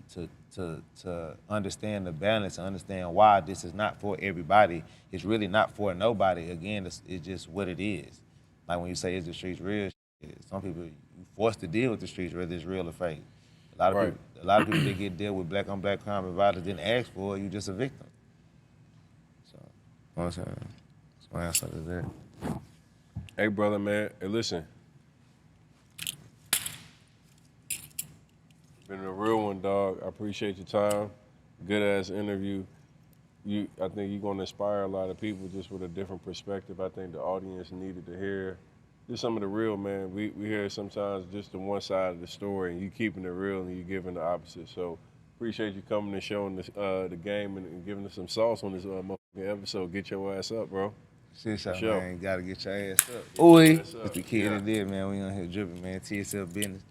understand the balance, and understand why this is not for everybody. It's really not for nobody. Again, it's just what it is. Like when you say, is the streets real? Some people, you forced to deal with the streets, whether it's real or fake. A lot of people that get dealt with black on black crime and violence didn't ask for it, you just a victim. So, you know what I'm saying? That's my answer to that. Hey, brother, man. Hey, listen. Been a real one, dog. I appreciate your time. Good ass interview. I think you're gonna inspire a lot of people just with a different perspective. I think the audience needed to hear just some of the real, man. We hear sometimes just the one side of the story, and you keeping it real and you giving the opposite. So appreciate you coming and showing this, the game and giving us some sauce on this motherfucking episode. Get your ass up, bro. Shit, man. You gotta get your ass up. It's the kid that did, man. We on here dripping, man. TSL business.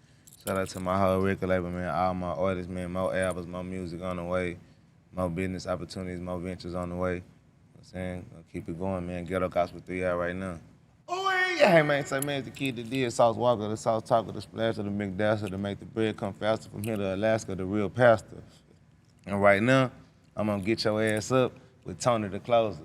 Shout out to my whole record label, man. All my artists, man. More albums, more music on the way. More business opportunities, more ventures on the way. You know what I'm saying? Gonna keep it going, man. Ghetto Gospel 3 out right now. Hey, man. Say, man, it's the kid that did. Sauce Walka, the Sauce Talker, the Splasher, the McDasher, to make the bread come faster. From here to Alaska, the real pastor. And right now, I'm gonna get your ass up with Tony the Closer.